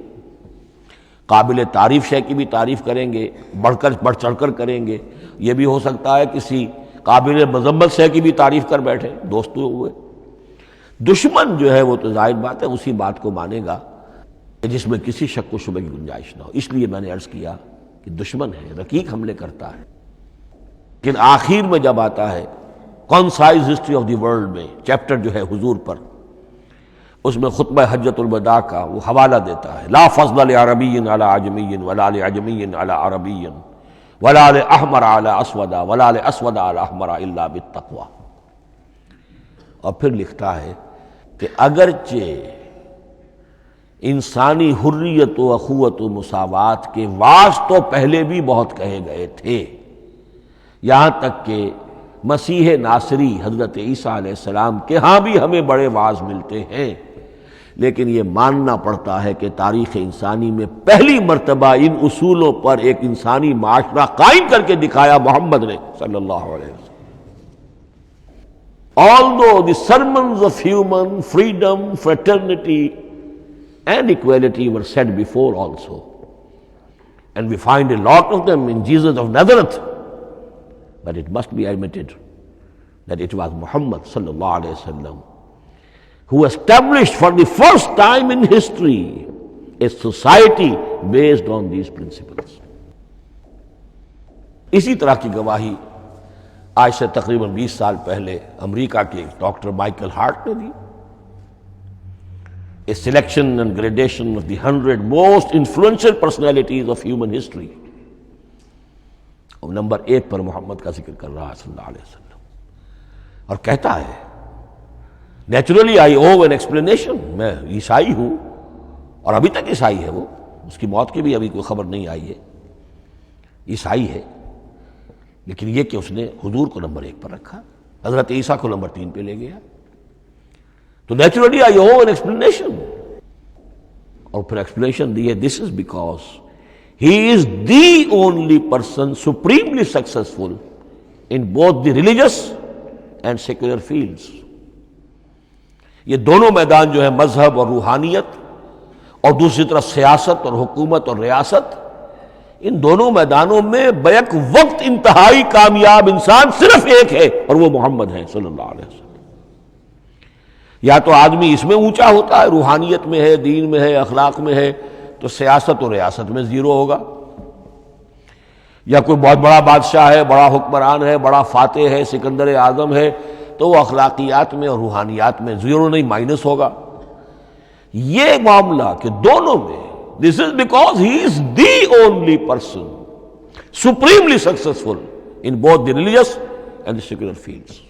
قابل تعریف شے کی بھی تعریف کریں گے، بڑھ چڑھ کر کریں گے۔ یہ بھی ہو سکتا ہے کسی قابل مذمت شے کی بھی تعریف کر بیٹھے، دوست تو ہوئے۔ دشمن جو ہے وہ تو ظاہر بات ہے اسی بات کو مانے گا کہ جس میں کسی شک و شبہ کی گنجائش نہ ہو۔ اس لیے میں نے عرض کیا کہ دشمن ہے، رقیق حملے کرتا ہے۔ لیکن آخر میں جب آتا ہے concise history of the world میں چیپٹر جو ہے حضور پر، اس میں خطبہ حجۃ الوداع کا وہ حوالہ دیتا ہے، لا فضل لعربی علی عجمی ولا لعجمی علی عربی ولا لاحمر علی اسود ولا لاسود علی احمر الا بالتقوی۔ اور پھر لکھتا ہے کہ اگرچہ انسانی حریت و اخوت و مساوات کے واعظ تو پہلے بھی بہت کہے گئے تھے، یہاں تک کہ مسیح ناصری حضرت عیسیٰ علیہ السلام کے ہاں بھی ہمیں بڑے واعظ ملتے ہیں، لیکن یہ ماننا پڑتا ہے کہ تاریخ انسانی میں پہلی مرتبہ ان اصولوں پر ایک انسانی معاشرہ قائم کر کے دکھایا محمد نے صلی اللہ علیہ وسلم۔ Although the sermons of human freedom, fraternity and equality were said before also, and we find a lot of them in Jesus of Nazareth, but it must be admitted that it was Muhammad sallallahu alaihi wasallam who established for the first time in history a society based on these principles. اسی طرح کی گواہی آج سے تقریباً 20 سال پہلے امریکہ کے ڈاکٹر مائیکل ہارٹ نے دی۔ A selection and gradation of the 100 most influential personalities of human history. اور نمبر 1 پر محمد کا ذکر کر رہا ہے صلی اللہ علیہ وسلم، اور کہتا ہے naturally I owe an explanation, میں عیسائی ہوں اور ابھی تک عیسائی ہے وہ، اس کی موت کی بھی ابھی کوئی خبر نہیں آئی ہے، عیسائی ہے، لیکن یہ کہ اس نے حضور کو نمبر 1 پر رکھا، حضرت عیسیٰ کو نمبر 3 پہ لے گیا، تو naturally I owe an explanation, اور پھر ایکسپلینیشن دی ہے this is because he is the only person supremely successful in both the religious and secular fields. یہ دونوں میدان جو ہے مذہب اور روحانیت، اور دوسری طرف سیاست اور حکومت اور ریاست، ان دونوں میدانوں میں بیک وقت انتہائی کامیاب انسان صرف ایک ہے، اور وہ محمد ہے صلی اللہ علیہ وسلم۔ یا تو آدمی اس میں اونچا ہوتا ہے، روحانیت میں ہے، دین میں ہے، اخلاق میں ہے، تو سیاست اور ریاست میں زیرو ہوگا، یا کوئی بہت بڑا بادشاہ ہے، بڑا حکمران ہے، بڑا فاتح ہے، سکندر اعظم ہے، تو وہ اخلاقیات میں اور روحانیات میں زیرو نہیں، مائنس ہوگا۔ یہ معاملہ کہ دونوں میں this is because he is the only person supremely successful in both the religious and the secular fields.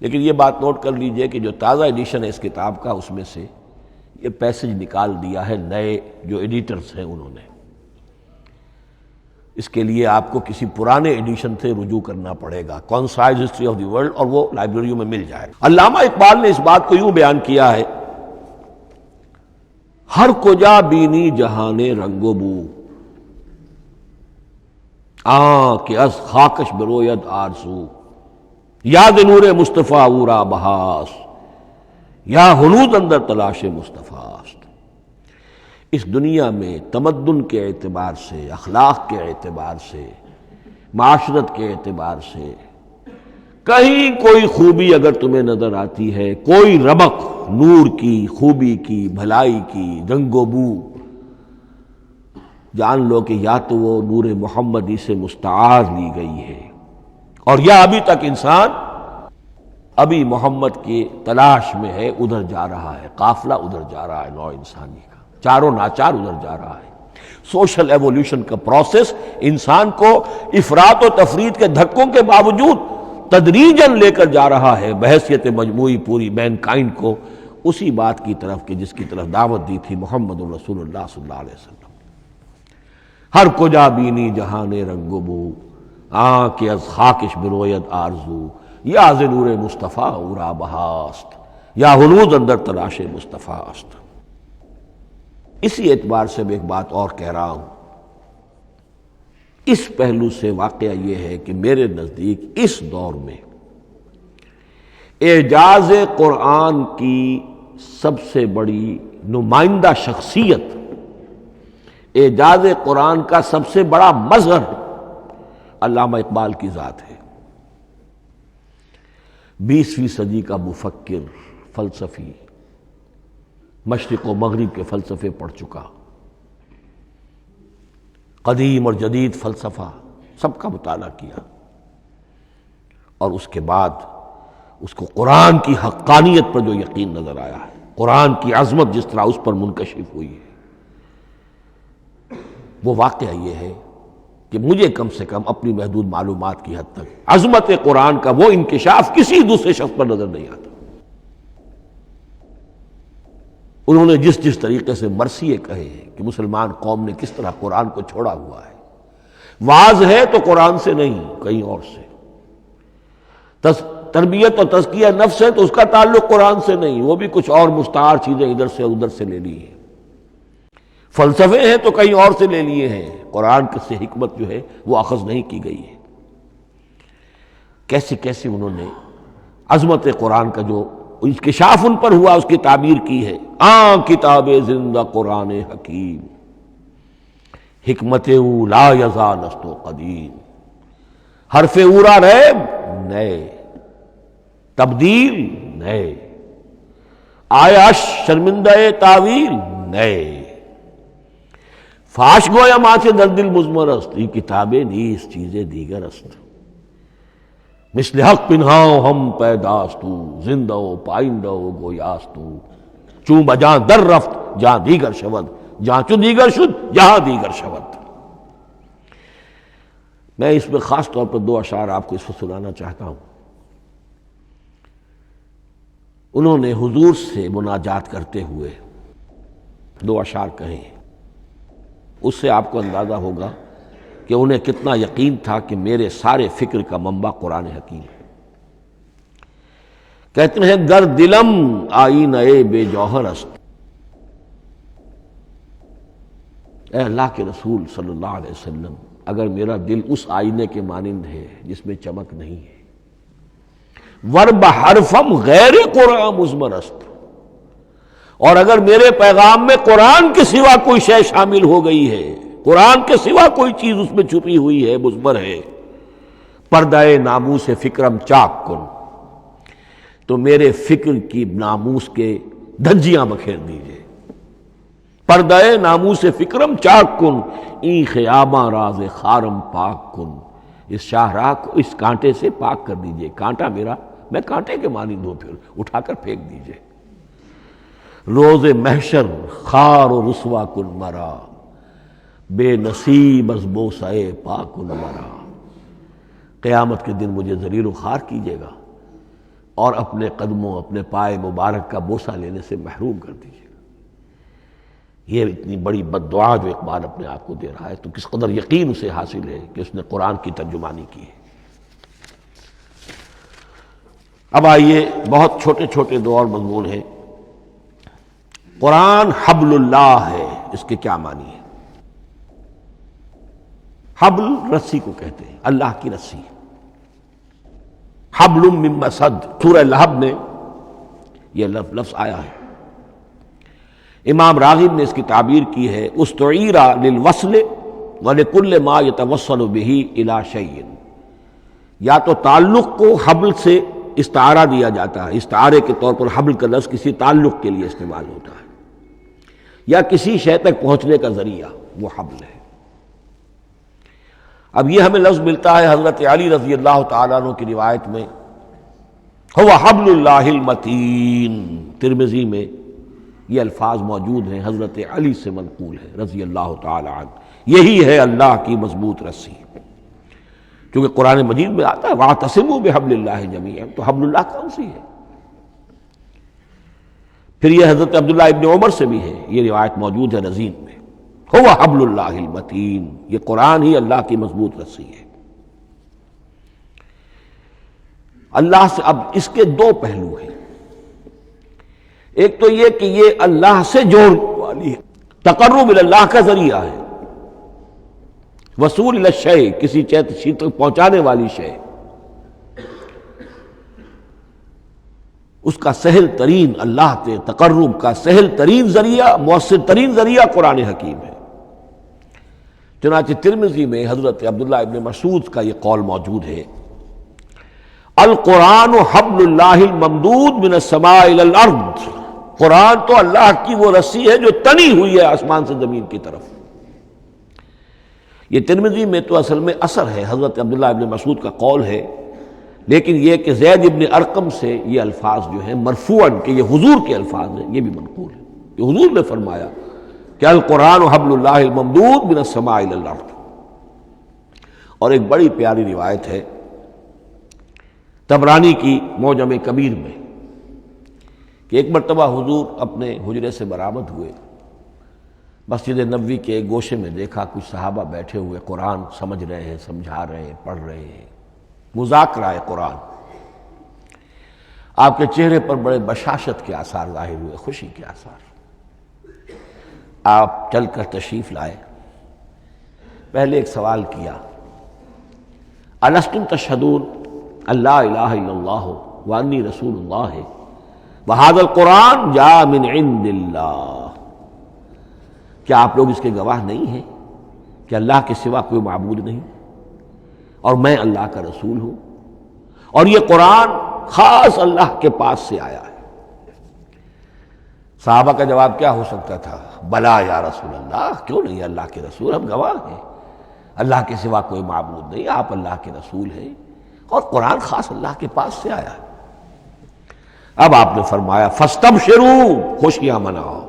لیکن یہ بات نوٹ کر لیجئے کہ جو تازہ ایڈیشن ہے اس کتاب کا، اس میں سے یہ پیسج نکال دیا ہے نئے جو ایڈیٹرز ہیں انہوں نے۔ اس کے لیے آپ کو کسی پرانے ایڈیشن سے رجوع کرنا پڑے گا، concise history of the world, اور وہ لائبریریوں میں مل جائے گا۔ علامہ اقبال نے اس بات کو یوں بیان کیا ہے، ہر کجا بینی جہان رنگ و بو، کہ از خاکش بروید آرزو، یاد نور مصطفیٰ اورا بہاس، یا ہنود اندر تلاش مصطفیٰ است۔ اس دنیا میں تمدن کے اعتبار سے، اخلاق کے اعتبار سے، معاشرت کے اعتبار سے کہیں کوئی خوبی اگر تمہیں نظر آتی ہے، کوئی رمق نور کی، خوبی کی، بھلائی کی، رنگ و بو، جان لو کہ یا تو وہ نور محمدی سے مستعار لی گئی ہے، اور یا ابھی تک انسان ابھی محمد کی تلاش میں ہے، ادھر جا رہا ہے، قافلہ ادھر جا رہا ہے، نوع انسانی کا چاروں ناچار ادھر جا رہا ہے۔ سوشل ایوولوشن کا پروسیس انسان کو افراط و تفرید کے دھکوں کے باوجود تدریجاً لے کر جا رہا ہے بحیثیت مجموعی پوری مین کائنڈ کو اسی بات کی طرف کہ جس کی طرف دعوت دی تھی محمد رسول اللہ صلی اللہ علیہ وسلم۔ ہر کجا بینی جہان رنگ و بو، کہ از خاکش بروید آرزو، یا ز نور مصطفیٰ اورا بہاست، یا ہنوز اندر تلاش مصطفیٰ است۔ اسی اعتبار سے میں ایک بات اور کہہ رہا ہوں، اس پہلو سے واقعہ یہ ہے کہ میرے نزدیک اس دور میں اعجاز قرآن کی سب سے بڑی نمائندہ شخصیت، اعجاز قرآن کا سب سے بڑا مظہر علامہ اقبال کی ذات ہے۔ 20ویں صدی کا مفکر، فلسفی، مشرق و مغرب کے فلسفے پڑھ چکا، قدیم اور جدید فلسفہ سب کا مطالعہ کیا، اور اس کے بعد اس کو قرآن کی حقانیت پر جو یقین نظر آیا ہے، قرآن کی عظمت جس طرح اس پر منکشف ہوئی ہے، وہ واقعہ یہ ہے کہ مجھے کم سے کم اپنی محدود معلومات کی حد تک عظمت قرآن کا وہ انکشاف کسی دوسرے شخص پر نظر نہیں آتا۔ انہوں نے جس طریقے سے مرثیے کہے ہیں کہ مسلمان قوم نے کس طرح قرآن کو چھوڑا ہوا ہے، واعظ ہے تو قرآن سے نہیں، کہیں اور سے۔ تربیت اور تزکیہ نفس ہے تو اس کا تعلق قرآن سے نہیں، وہ بھی کچھ اور مستعار چیزیں ادھر سے ادھر سے لے لی ہیں۔ فلسفے ہیں تو کہیں اور سے لے لیے ہیں، قرآن سے حکمت جو ہے وہ اخذ نہیں کی گئی ہے۔ کیسے کیسے انہوں نے عظمت قرآن کا جو انکشاف ان پر ہوا اس کی تعبیر کی ہے۔ کتاب زندہ قرآن حکیم، حکمت او لا یزا نست و قدیم، حرف اورا ریب نئے، تبدیل نئے، آیا شرمندہ تعویل نئے، فاش گویا ماں سے در دل مضمر است، یہ کتابیں نیز چیزیں دیگر است، مثل حق پنہاؤ ہم پیداستو، زندہ و پائندہ و گویاستو، چون بجاں در رفت جہاں دیگر شود، جہاں چو دیگر شد جہاں دیگر شود۔ میں اس میں خاص طور پر دو اشعار آپ کو اس وقت سنانا چاہتا ہوں۔ انہوں نے حضور سے مناجات کرتے ہوئے دو اشعار کہے، اس سے آپ کو اندازہ ہوگا کہ انہیں کتنا یقین تھا کہ میرے سارے فکر کا منبع قرآن حکیم ہے۔ کہتے ہیں گر دلم آئینہ بے جوہر است، اے اللہ کے رسول صلی اللہ علیہ وسلم، اگر میرا دل اس آئینے کے مانند ہے جس میں چمک نہیں ہے، ورب حرفم غیر قرآن مضمر است، اور اگر میرے پیغام میں قرآن کے سوا کوئی شے شامل ہو گئی ہے، قرآن کے سوا کوئی چیز اس میں چھپی ہوئی ہے، مضمر ہے، پردہ ناموس فکرم چاک کن، تو میرے فکر کی ناموس کے دھجیاں بکھیر دیجئے۔ پردہ ناموس فکرم چاک کن، این خیاباں راز خارم پاک کن، اس شاہراہ کو اس کانٹے سے پاک کر دیجئے، کانٹا میرا، میں کانٹے کے مانند ہوں، پھر اٹھا کر پھینک دیجئے۔ روز محشر خار و رسوا کن مرا، بے نصیب از بوسہ پاک کن مرا، قیامت کے دن مجھے ذلیل و خوار کیجیے گا اور اپنے قدموں، اپنے پائے مبارک کا بوسہ لینے سے محروم کر دیجیے گا۔ یہ اتنی بڑی بد دعا جو اقبال اپنے آپ کو دے رہا ہے، تو کس قدر یقین اسے حاصل ہے کہ اس نے قرآن کی ترجمانی کی ہے۔ اب آئیے، بہت چھوٹے چھوٹے دو اور مضمون ہیں۔ قرآن حبل اللہ ہے، اس کے کیا معنی ہے؟ حبل رسی کو کہتے ہیں، اللہ کی رسی۔ حبل من مسد، سورہ لہب میں یہ لفظ آیا ہے۔ امام راغب نے اس کی تعبیر کی ہے، استعیر للوصل ولکل ما یتوصل به الی شیء، یا تو تعلق کو حبل سے استعارہ دیا جاتا ہے، استعارے کے طور پر حبل کا لفظ کسی تعلق کے لیے استعمال ہوتا ہے، یا کسی شے تک پہنچنے کا ذریعہ، وہ حبل ہے۔ اب یہ ہمیں لفظ ملتا ہے حضرت علی رضی اللہ تعالیٰ عنہ کی روایت میں، هو حبل اللہ المتین، ترمذی میں یہ الفاظ موجود ہیں، حضرت علی سے منقول ہے رضی اللہ تعالی عنہ، یہی ہے اللہ کی مضبوط رسی۔ کیونکہ قرآن مجید میں آتا ہے وَاعْتَصِمُوا بِحَبْلِ اللَّهِ جَمِيعًا، تو حبل اللہ کون سی ہے؟ پھر یہ حضرت عبداللہ ابن عمر سے بھی ہے، یہ روایت موجود ہے رزین میں، هو حبل اللہ المتین، یہ قرآن ہی اللہ کی مضبوط رسی ہے۔ اللہ سے اب اس کے دو پہلو ہیں، ایک تو یہ کہ یہ اللہ سے جوڑنے والی ہے، تقرب اللہ کا ذریعہ ہے، وصول الی الشیء، کسی چیز تک پہنچانے والی شے، اس کا سہل ترین، اللہ کے تقرب کا سہل ترین ذریعہ، مؤثر ترین ذریعہ قرآن حکیم ہے۔ چنانچہ ترمذی میں حضرت عبداللہ ابن مسعود کا یہ قول موجود ہے، القرآن حبل اللہ الممدود من السماء الی الارض، قرآن تو اللہ کی وہ رسی ہے جو تنی ہوئی ہے آسمان سے زمین کی طرف۔ یہ ترمذی میں تو اصل میں اثر ہے، حضرت عبداللہ ابن مسعود کا قول ہے، لیکن یہ کہ زید ابن ارقم سے یہ الفاظ جو ہیں مرفوعاً کہ یہ حضور کے الفاظ ہیں، یہ بھی منقول ہے کہ حضور نے فرمایا کہ القرآن حبل اللہ الممدود من السماء الی الارض۔ اور ایک بڑی پیاری روایت ہے طبرانی کی معجم کبیر میں کہ ایک مرتبہ حضور اپنے حجرے سے برآمد ہوئے مسجد نبوی کے ایک گوشے میں دیکھا کچھ صحابہ بیٹھے ہوئے قرآن سمجھ رہے ہیں، سمجھا رہے ہیں، پڑھ رہے ہیں، مذاکرہ ہے قرآن۔ آپ کے چہرے پر بڑے بشاشت کے آثار ظاہر ہوئے، خوشی کے آثار۔ آپ چل کر تشریف لائے، پہلے ایک سوال کیا، الستم تشہدون اللہ الہ الا اللہ وانی رسول اللہ وہذا القرآن جاء من عند اللہ، کیا آپ لوگ اس کے گواہ نہیں ہیں کہ اللہ کے سوا کوئی معبود نہیں اور میں اللہ کا رسول ہوں، اور یہ قرآن خاص اللہ کے پاس سے آیا ہے؟ صحابہ کا جواب کیا ہو سکتا تھا؟ بلا یا رسول اللہ، کیوں نہیں اللہ کے رسول، ہم گواہ ہیں، اللہ کے سوا کوئی معبود نہیں، آپ اللہ کے رسول ہیں اور قرآن خاص اللہ کے پاس سے آیا ہے۔ اب آپ نے فرمایا فاستبشروا، خوشیاں مناؤ،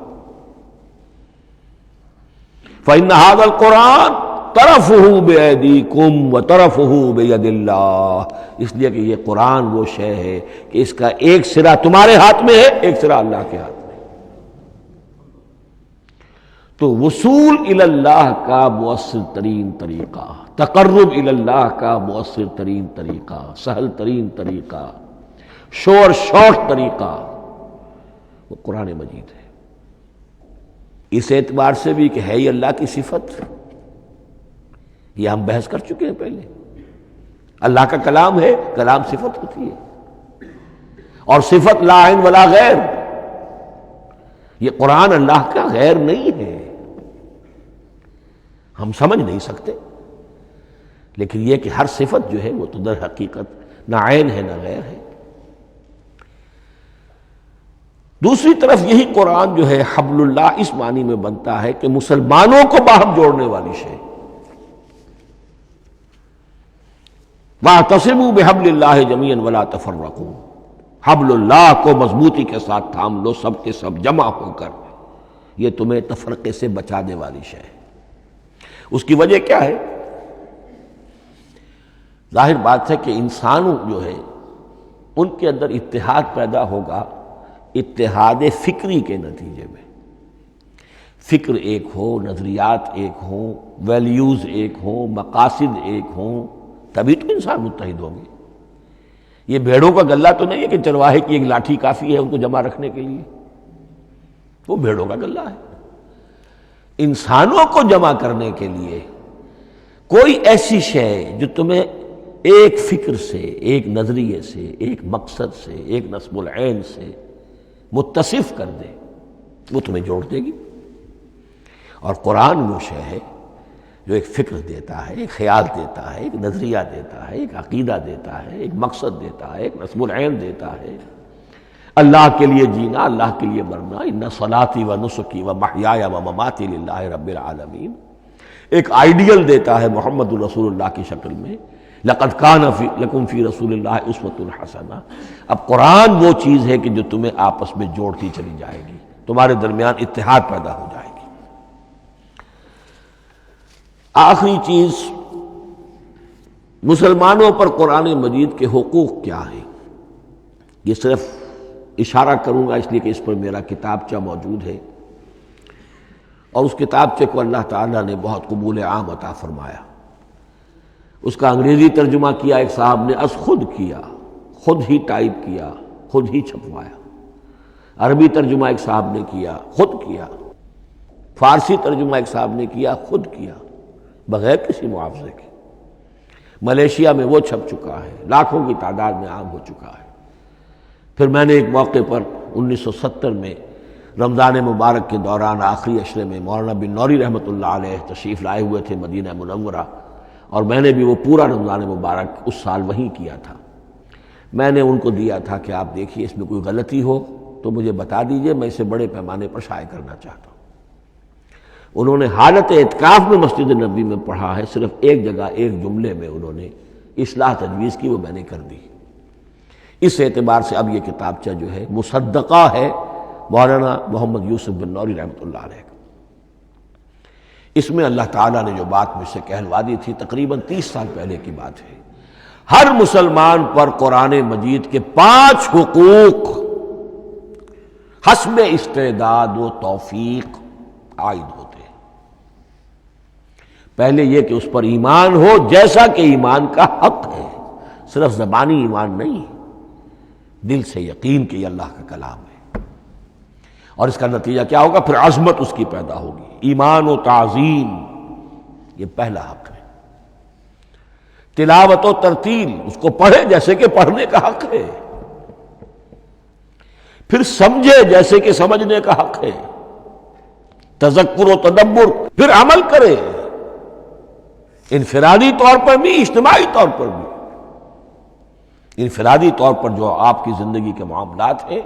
فإن هذا القرآن طرفه بأيديكم وطرفه بيد اللہ، اس لیے کہ یہ قرآن وہ شے ہے کہ اس کا ایک سرا تمہارے ہاتھ میں ہے، ایک سرا اللہ کے ہاتھ میں۔ تو وصول الی اللہ کا مؤثر ترین طریقہ، تقرب الی اللہ کا مؤثر ترین طریقہ، سہل ترین طریقہ، شور شارٹ طریقہ وہ قرآن مجید ہے۔ اس اعتبار سے بھی کہ ہے ہی اللہ کی صفت، یہ ہم بحث کر چکے ہیں پہلے، اللہ کا کلام ہے، کلام صفت ہوتی ہے، اور صفت لا عین ولا غیر، یہ قرآن اللہ کا غیر نہیں ہے، ہم سمجھ نہیں سکتے، لیکن یہ کہ ہر صفت جو ہے وہ تو در حقیقت نہ عین ہے نہ غیر ہے۔ دوسری طرف یہی قرآن جو ہے حبل اللہ اس معنی میں بنتا ہے کہ مسلمانوں کو باہم جوڑنے والی شے، وَاعْتَصِمُوا بِحَبْلِ اللَّهِ جَمِيعًا وَلَا تَفَرَّقُوا، حبل اللہ کو مضبوطی کے ساتھ تھام لو، سب کے سب جمع ہو کر، یہ تمہیں تفرقے سے بچانے والی شے ہے۔ اس کی وجہ کیا ہے؟ ظاہر بات ہے کہ انسانوں جو ہے ان کے اندر اتحاد پیدا ہوگا اتحاد فکری کے نتیجے میں، فکر ایک ہو، نظریات ایک ہوں، ویلیوز ایک ہوں، مقاصد ایک ہوں، تبھی تو انسان متحد ہوں گے۔ یہ بھیڑوں کا غلہ تو نہیں ہے کہ چرواہے کی ایک لاٹھی کافی ہے ان کو جمع رکھنے کے لیے، وہ بھیڑوں کا غلہ ہے۔ انسانوں کو جمع کرنے کے لیے کوئی ایسی شے جو تمہیں ایک فکر سے، ایک نظریے سے، ایک مقصد سے، ایک نصب العین سے متصف کر دے، وہ تمہیں جوڑ دے گی۔ اور قرآن وہ شے ہے جو ایک فکر دیتا ہے، ایک خیال دیتا ہے، ایک نظریہ دیتا ہے، ایک عقیدہ دیتا ہے، ایک مقصد دیتا ہے، ایک نصب العین دیتا ہے، اللہ کے لیے جینا، اللہ کے لیے مرنا، ان صلاتی و نسکی و محیایا و مماتی للہ رب العالمین، ایک آئیڈیل دیتا ہے محمد رسول اللہ کی شکل میں، لقد کان لکم فی رسول اللہ اسوۃ حسنہ۔ اب قرآن وہ چیز ہے کہ جو تمہیں آپس میں جوڑتی چلی جائے گی، تمہارے درمیان اتحاد پیدا ہو جائے گی۔ آخری چیز، مسلمانوں پر قرآن مجید کے حقوق کیا ہیں؟ یہ صرف اشارہ کروں گا اس لیے کہ اس پر میرا کتابچہ موجود ہے، اور اس کتابچے کو اللہ تعالیٰ نے بہت قبول عام عطا فرمایا۔ اس کا انگریزی ترجمہ کیا ایک صاحب نے، از خود کیا، خود ہی ٹائپ کیا، خود ہی چھپوایا۔ عربی ترجمہ ایک صاحب نے کیا، خود کیا۔ فارسی ترجمہ ایک صاحب نے کیا، خود کیا، بغیر کسی معاوضے کے۔ ملیشیا میں وہ چھپ چکا ہے، لاکھوں کی تعداد میں عام ہو چکا ہے۔ پھر میں نے ایک موقع پر 1970 میں رمضان مبارک کے دوران آخری عشرے میں مولانا بن نوری رحمۃ اللہ علیہ تشریف لائے ہوئے تھے مدینہ منورہ، اور میں نے بھی وہ پورا رمضان مبارک اس سال وہیں کیا تھا۔ میں نے ان کو دیا تھا کہ آپ دیکھیے اس میں کوئی غلطی ہو تو مجھے بتا دیجئے، میں اسے بڑے پیمانے پر شائع کرنا چاہتا ہوں۔ انہوں نے حالت اعتکاف میں مسجد نبوی میں پڑھا ہے، صرف ایک جگہ ایک جملے میں انہوں نے اصلاح تجویز کی، وہ میں نے کر دی۔ اس اعتبار سے اب یہ کتابچہ جو ہے مصدقہ ہے مولانا محمد یوسف بن نوری رحمۃ اللہ علیہ کا۔ اس میں اللہ تعالیٰ نے جو بات مجھ سے کہلوا دی تھی، تقریباً 30 سال پہلے کی بات ہے، ہر مسلمان پر قرآن مجید کے 5 حقوق حسب استعداد و توفیق عائد ہوتے ہیں۔ پہلے یہ کہ اس پر ایمان ہو جیسا کہ ایمان کا حق ہے، صرف زبانی ایمان نہیں، دل سے یقین کہ یہ اللہ کا کلام ہے۔ اور اس کا نتیجہ کیا ہوگا؟ پھر عظمت اس کی پیدا ہوگی، ایمان و تعظیم، یہ پہلا حق ہے۔ تلاوت و ترتیل، اس کو پڑھے جیسے کہ پڑھنے کا حق ہے، پھر سمجھے جیسے کہ سمجھنے کا حق ہے، تذکر و تدبر، پھر عمل کرے، انفرادی طور پر بھی اجتماعی طور پر بھی۔ انفرادی طور پر جو آپ کی زندگی کے معاملات ہیں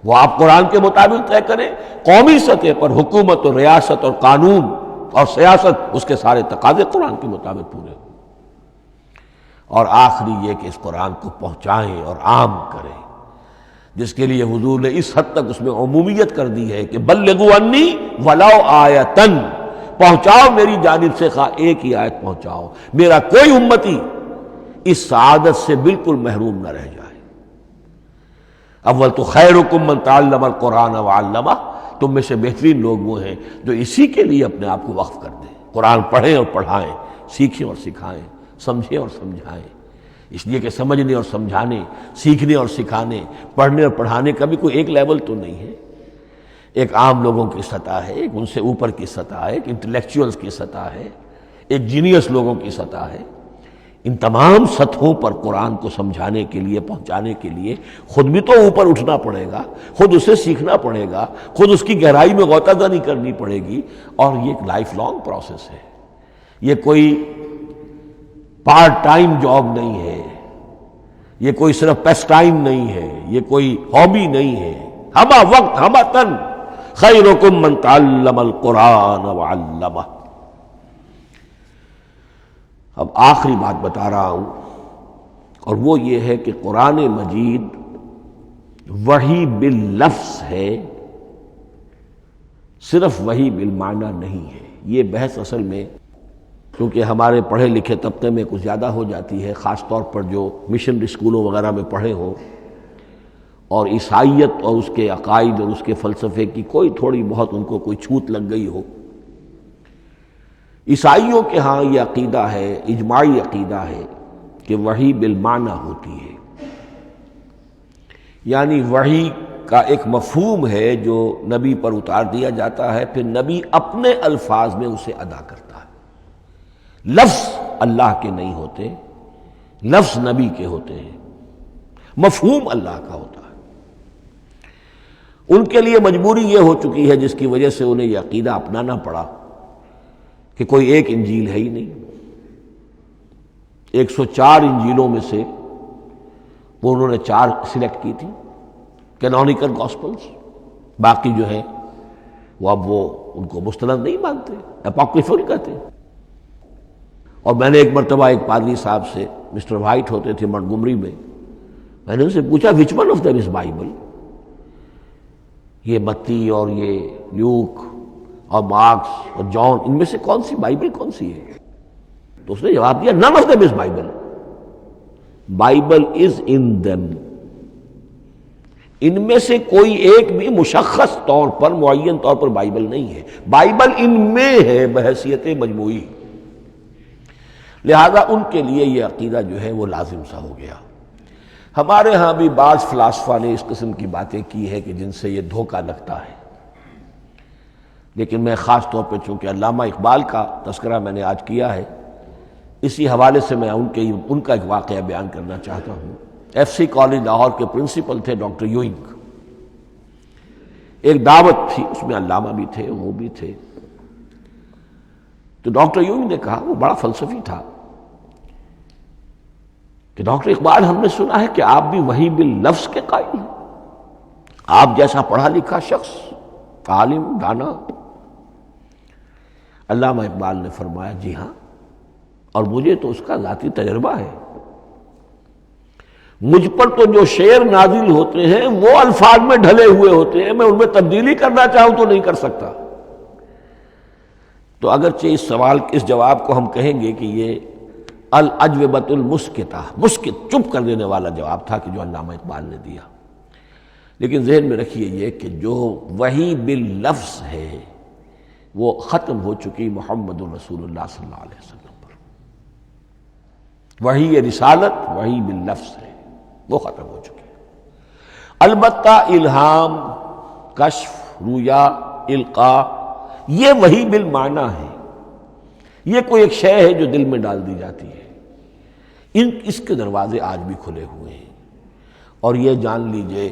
وہ آپ قرآن کے مطابق طے کریں، قومی سطح پر حکومت اور ریاست اور قانون اور سیاست، اس کے سارے تقاضے قرآن کے مطابق پورے ہوں۔ اور آخری یہ کہ اس قرآن کو پہنچائیں اور عام کریں، جس کے لیے حضور نے اس حد تک اس میں عمومیت کر دی ہے کہ بلغوا انی ولو آیۃ، پہنچاؤ میری جانب سے خواہ ایک ہی آیت پہنچاؤ، میرا کوئی امتی اس سعادت سے بالکل محروم نہ رہ جائے۔ اول تو خیرکم من تعلم القرآن وعلمہ، تم میں سے بہترین لوگ وہ ہیں جو اسی کے لیے اپنے آپ کو وقف کر دیں، قرآن پڑھیں اور پڑھائیں، سیکھیں اور سکھائیں، سمجھیں اور سمجھائیں۔ اس لیے کہ سمجھنے اور سمجھانے، سیکھنے اور سکھانے، پڑھنے اور پڑھانے کا بھی کوئی ایک لیول تو نہیں ہے۔ ایک عام لوگوں کی سطح ہے، ایک ان سے اوپر کی سطح ہے، ایک انٹلیکچوئلز کی سطح ہے، ایک جینیس لوگوں کی سطح ہے۔ ان تمام سطحوں پر قرآن کو سمجھانے کے لیے، پہنچانے کے لیے خود بھی تو اوپر اٹھنا پڑے گا، خود اسے سیکھنا پڑے گا، خود اس کی گہرائی میں غوطہ زنی کرنی پڑے گی، اور یہ ایک لائف لانگ پروسیس ہے۔ یہ کوئی پارٹ ٹائم جاب نہیں ہے، یہ کوئی صرف پیس ٹائم نہیں ہے، یہ کوئی ہابی نہیں ہے۔ ہمہ وقت ہمہ تن خیرکم من تعلم القرآن وعلمہ۔ اب آخری بات بتا رہا ہوں، اور وہ یہ ہے کہ قرآن مجید وحی باللفظ ہے، صرف وحی بالمعنی نہیں ہے۔ یہ بحث اصل میں کیونکہ ہمارے پڑھے لکھے طبقے میں کچھ زیادہ ہو جاتی ہے، خاص طور پر جو مشنری اسکولوں وغیرہ میں پڑھے ہوں اور عیسائیت اور اس کے عقائد اور اس کے فلسفے کی کوئی تھوڑی بہت ان کو کوئی چھوت لگ گئی ہو۔ عیسائیوں کے ہاں یہ عقیدہ ہے، اجماعی عقیدہ ہے کہ وحی بالمعنی ہوتی ہے، یعنی وحی کا ایک مفہوم ہے جو نبی پر اتار دیا جاتا ہے، پھر نبی اپنے الفاظ میں اسے ادا کرتا ہے۔ لفظ اللہ کے نہیں ہوتے، لفظ نبی کے ہوتے ہیں، مفہوم اللہ کا ہوتا ہے۔ ان کے لیے مجبوری یہ ہو چکی ہے جس کی وجہ سے انہیں یہ عقیدہ اپنانا پڑا کہ کوئی ایک انجیل ہے ہی نہیں۔ 104 انجیلوں میں سے وہ انہوں نے 4 سلیکٹ کی تھی کینونیکل گاسپلز، باقی جو ہیں وہ اب وہ ان کو مستند نہیں مانتے، اپوکریفل کہتے ہیں۔ اور میں نے ایک مرتبہ ایک پادری صاحب سے، مسٹر وائٹ ہوتے تھے منٹگمری میں نے ان سے پوچھا which one of them is Bible, یہ متی اور یہ لیوک اور مارکس اور جان، ان میں سے کون سی بائبل کون سی ہے؟ تو اس نے جواب دیا none of them is Bible. Bible is in them. ان میں سے کوئی ایک بھی مشخص طور پر، معین طور پر بائبل نہیں ہے، بائبل ان میں ہے بحیثیت مجموعی۔ لہذا ان کے لیے یہ عقیدہ جو ہے وہ لازم سا ہو گیا۔ ہمارے ہاں بھی بعض فلاسفہ نے اس قسم کی باتیں کی ہے کہ جن سے یہ دھوکہ لگتا ہے، لیکن میں خاص طور پہ چونکہ علامہ اقبال کا تذکرہ میں نے آج کیا ہے، اسی حوالے سے میں ان کا ایک واقعہ بیان کرنا چاہتا ہوں۔ ایف سی کالج لاہور کے پرنسپل تھے ڈاکٹر یوئنگ۔ ایک دعوت تھی، اس میں علامہ بھی تھے، وہ بھی تھے۔ تو ڈاکٹر یوئنگ نے کہا، وہ بڑا فلسفی تھا، کہ ڈاکٹر اقبال ہم نے سنا ہے کہ آپ بھی وحی باللفظ کے قائل ہیں، آپ جیسا پڑھا لکھا شخص، عالم، دانا۔ علامہ اقبال نے فرمایا جی ہاں، اور مجھے تو اس کا ذاتی تجربہ ہے۔ مجھ پر تو جو شعر نازل ہوتے ہیں وہ الفاظ میں ڈھلے ہوئے ہوتے ہیں، میں ان میں تبدیلی کرنا چاہوں تو نہیں کر سکتا۔ تو اگرچہ اس جواب کو ہم کہیں گے کہ یہ الاجوبۃ المسکتہ، مسکت، چپ کر دینے والا جواب تھا کہ جو علامہ اقبال نے دیا، لیکن ذہن میں رکھیے یہ کہ جو وحی باللفظ ہے وہ ختم ہو چکی محمد رسول اللہ صلی اللہ علیہ وسلم پر. وحی رسالت وحی باللفظ ہے، وہ ختم ہو چکی. البتہ الہام، کشف، رویا، القاء، یہ وحی بالمعنی ہے. یہ کوئی ایک شے ہے جو دل میں ڈال دی جاتی ہے. اس کے دروازے آج بھی کھلے ہوئے ہیں. اور یہ جان لیجئے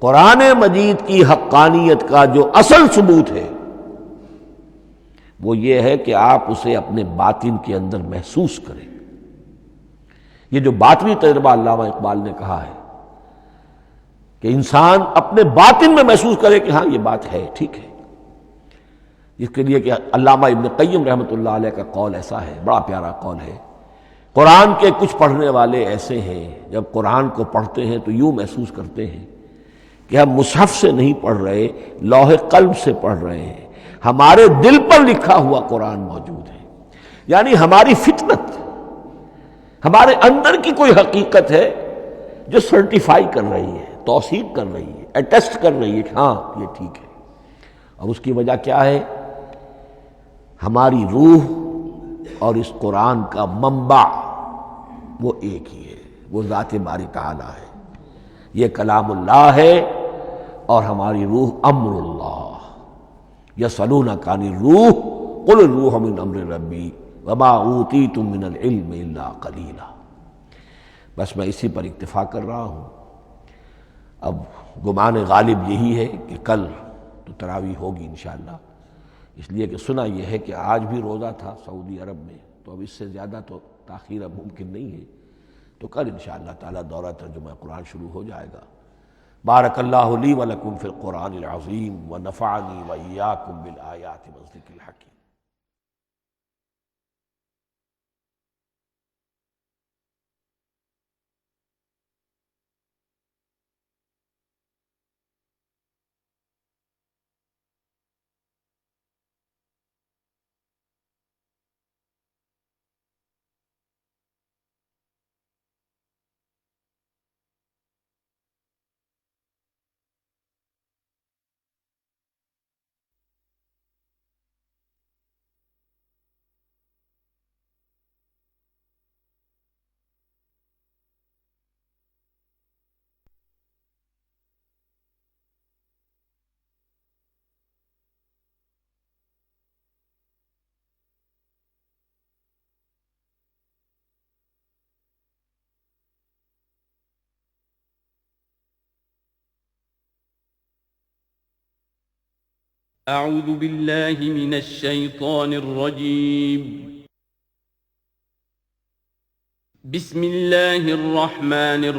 قرآن مجید کی حقانیت کا جو اصل ثبوت ہے وہ یہ ہے کہ آپ اسے اپنے باطن کے اندر محسوس کریں. یہ جو باطنی تجربہ علامہ اقبال نے کہا ہے کہ انسان اپنے باطن میں محسوس کرے کہ ہاں یہ بات ہے، ٹھیک ہے. اس کے لیے کہ علامہ ابن قیم رحمۃ اللہ علیہ کا قول ایسا ہے، بڑا پیارا قول ہے. قرآن کے کچھ پڑھنے والے ایسے ہیں جب قرآن کو پڑھتے ہیں تو یوں محسوس کرتے ہیں کہ ہم مصحف سے نہیں پڑھ رہے، لوح قلب سے پڑھ رہے ہیں. ہمارے دل پر لکھا ہوا قرآن موجود ہے. یعنی ہماری فطرت، ہمارے اندر کی کوئی حقیقت ہے جو سرٹیفائی کر رہی ہے، توثیق کر رہی ہے، اٹیسٹ کر رہی ہے کہ ہاں یہ ٹھیک ہے. اور اس کی وجہ کیا ہے؟ ہماری روح اور اس قرآن کا منبع وہ ایک ہی ہے، وہ ذات باری تعالی ہے. یہ کلام اللہ ہے اور ہماری روح امر اللہ. یسألونک عن الروح قل الروح من امر ربی وما اوتیتم من العلم الا قلیلا. بس میں اسی پر اکتفا کر رہا ہوں. اب گمان غالب یہی ہے کہ کل تو تراویح ہوگی انشاءاللہ، اس لیے کہ سنا یہ ہے کہ آج بھی روزہ تھا سعودی عرب میں، تو اب اس سے زیادہ تو تاخیر اب ممکن نہیں ہے. تو کل انشاءاللہ تعالی دورہ ترجمہ قرآن شروع ہو جائے گا. بارک اللہ لی و لکم فی القرآن العظیم ونفعنی و ایاکم بالآیات والذکر الحکیم. أعوذ بالله من الشيطان الرجيم. بسم الله الرحمن الرحيم.